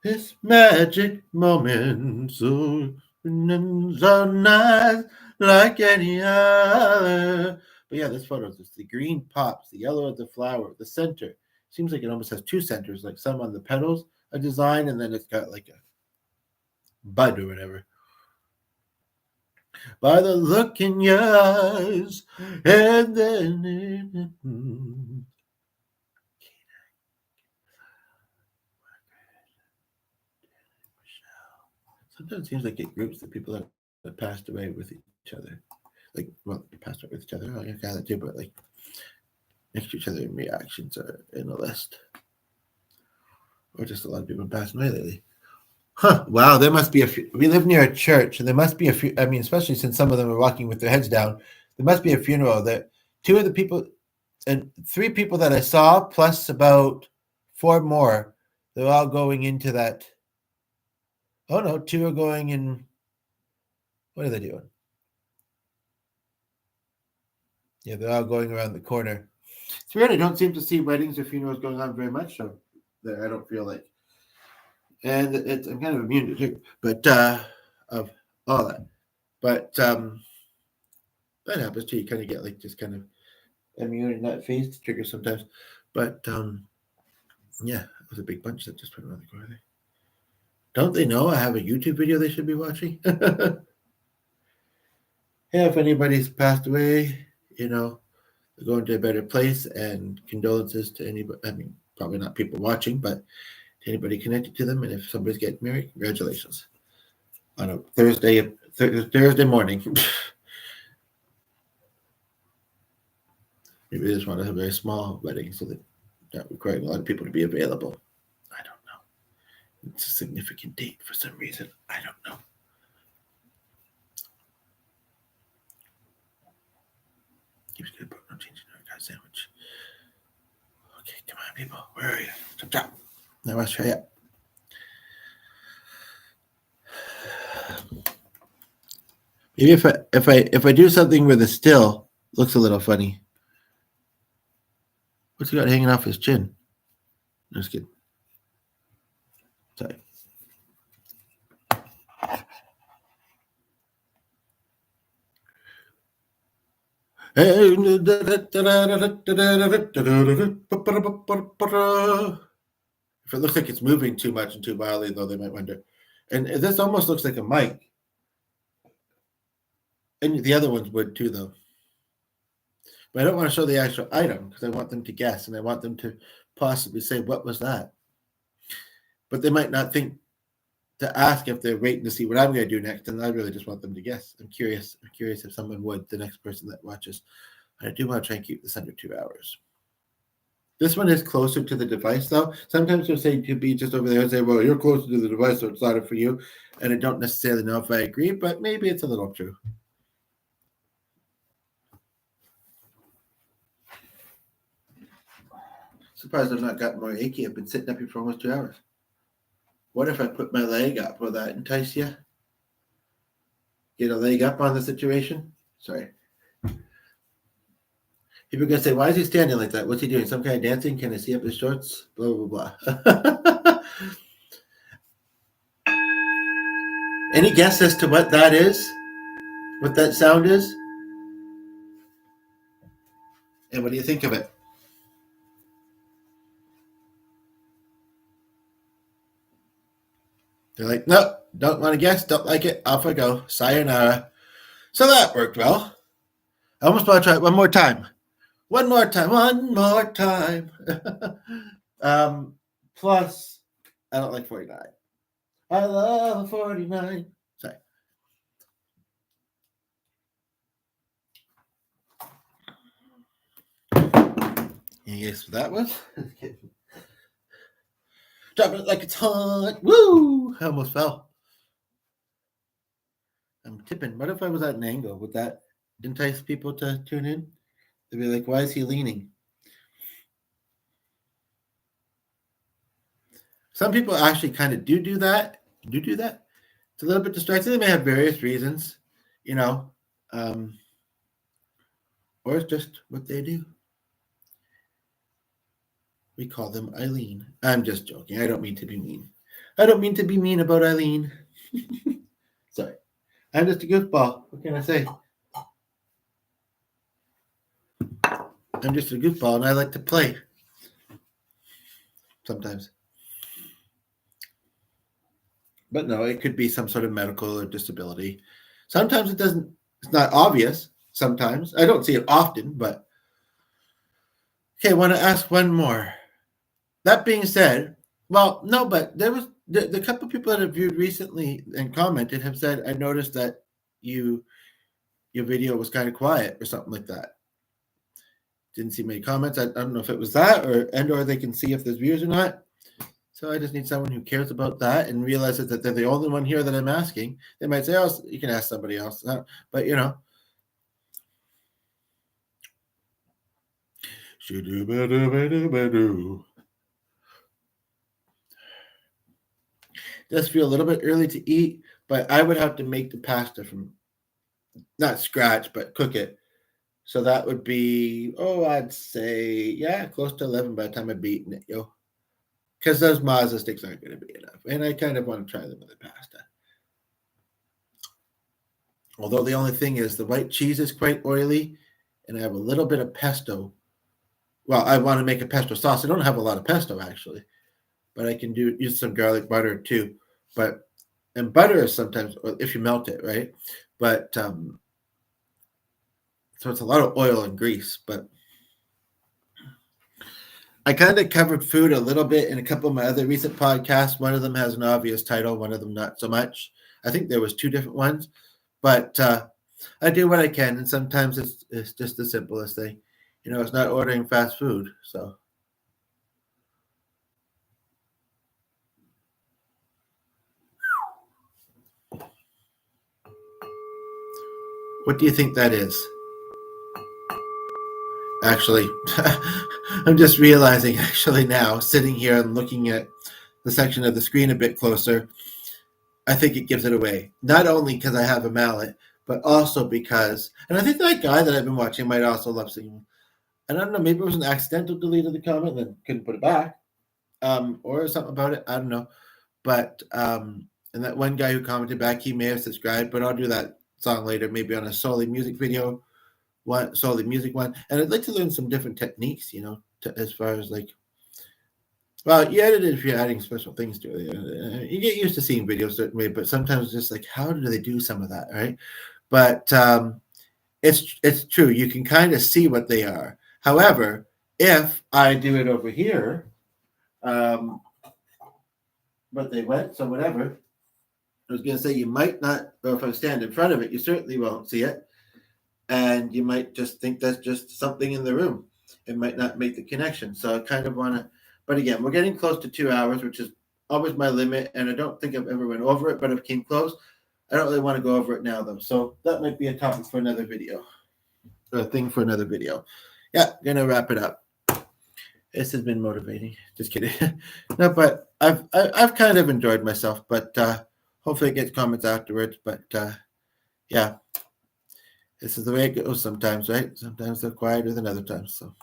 This magic moment, so nice like any other. But yeah, this photo is the green pops, the yellow of the flower, the center. Seems like it almost has 2 centers, like some on the petals, a design, and then it's got like a bud or whatever. By the look in your eyes, and then sometimes it seems like it groups the people that passed away with each other. Like, well, passed away with each other. I kind of do, but like next to each other in reactions are in a list. Or just a lot of people passing away lately. Huh. Wow, there must be a few. We live near a church, and there must be a few. I mean, especially since some of them are walking with their heads down, there must be a funeral that 2 of the people and 3 people that I saw, plus about 4 more, they're all going into that. Oh no, 2 are going in. What are they doing? Yeah, they're all going around the corner. It's weird. I don't seem to see weddings or funerals going on very much. So there, I don't feel like and I'm kind of immune to it, but of all that. But that happens too. You kind of get like just kind of immune in that phase to trigger sometimes. But yeah, it was a big bunch that just went around the corner. Don't they know I have a YouTube video they should be watching? Yeah, if anybody's passed away, they're going to a better place, and condolences to anybody. I mean, probably not people watching, but to anybody connected to them. And if somebody's getting married, congratulations on a Thursday morning. Maybe they just want to have a very small wedding so that not requiring a lot of people to be available. I don't know. It's a significant date for some reason. I don't know. Keeps good, but no changing our guy's sandwich. Okay, come on, people. Where are you? Chop chop. Now let's try it. Maybe if I do something where the still looks a little funny. What's he got hanging off his chin? No, just kidding. Sorry. If it looks like it's moving too much and too wildly, though, they might wonder. And this almost looks like a mic. And the other ones would too, though. But I don't want to show the actual item because I want them to guess, and I want them to possibly say, what was that? But they might not think to ask if they're waiting to see what I'm going to do next, and I really just want them to guess. I'm curious if someone would, the next person that watches. I do want to try and keep this under 2 hours. This one is closer to the device, though. Sometimes they'll say to be just over there and say, well, you're closer to the device, so it's louder for you. And I don't necessarily know if I agree, but maybe it's a little true. Surprised I've not gotten more achy. I've been sitting up here for almost 2 hours. What if I put my leg up? Will that entice you? Get a leg up on the situation? Sorry. People are going to say, why is he standing like that? What's he doing? Some kind of dancing? Can I see up his shorts? Blah, blah, blah. Any guess as to what that is? What that sound is? And what do you think of it? They're like, no, don't want to guess, don't like it, off I go. Sayonara. So that worked well. I almost want to try it one more time. One more time. Plus, I don't like 49. I love 49. Sorry. Any guess what that was? Dropping it like it's hot. Woo! I almost fell. I'm tipping. What if I was at an angle? Would that entice people to tune in? They'd be like, why is he leaning? Some people actually kind of do that. It's a little bit distracting. They may have various reasons, or it's just what they do. We call them Eileen. I'm just joking. I don't mean to be mean. I don't mean to be mean about Eileen. Sorry. I'm just a goofball. What can I say? I'm just a goofball, and I like to play. Sometimes. But no, it could be some sort of medical or disability. Sometimes it's not obvious. Sometimes. I don't see it often, but. Okay, I want to ask one more. That being said, well, no, but there was the couple of people that have viewed recently and commented have said, I noticed that your video was kind of quiet or something like that. Didn't see many comments. I don't know if it was that or they can see if there's views or not. So I just need someone who cares about that and realizes that they're the only one here that I'm asking. They might say, oh, you can ask somebody else. But, Does feel a little bit early to eat, but I would have to make the pasta from not scratch, but cook it. So that would be, I'd say, close to 11 by the time I'd be eating it, because those mazza sticks aren't going to be enough. And I kind of want to try them with the pasta. Although the only thing is the white cheese is quite oily, and I have a little bit of pesto. Well, I want to make a pesto sauce. I don't have a lot of pesto actually, but I can use some garlic butter too. And butter is sometimes if you melt it, right? But so it's a lot of oil and grease. But I kind of covered food a little bit in a couple of my other recent podcasts. One of them has an obvious title, one of them not so much. I think there was 2 different ones, but I do what I can, and sometimes it's just the simplest thing. It's not ordering fast food. So what do you think that is? Actually, I'm just realizing actually now, sitting here and looking at the section of the screen a bit closer, I think it gives it away. Not only because I have a mallet, but also because, and I think that guy that I've been watching might also love singing. And I don't know, maybe it was an accidental delete of the comment and then couldn't put it back, or something about it. I don't know. But, and that one guy who commented back, he may have subscribed, but I'll do that song later, maybe on a solely music video. Solely music one, and I'd like to learn some different techniques, as far as like, well, you edit it if you're adding special things to it. You get used to seeing videos a certain way, but sometimes it's just like, how do they do some of that, right? But it's true. You can kind of see what they are. However, if I do it over here, but they went, so whatever. I was going to say you might not, or if I stand in front of it, you certainly won't see it. And you might just think that's just something in the room. It might not make the connection. So I kind of want to, but again, we're getting close to 2 hours, which is always my limit. And I don't think I've ever went over it, but if it came close, I don't really want to go over it now, though. So that might be a topic for another video, or a thing for another video. Yeah, gonna wrap it up. This has been motivating. Just kidding. No, but I've kind of enjoyed myself, but hopefully it gets comments afterwards. But yeah. This is the way it goes sometimes, right? Sometimes they're quieter than other times. So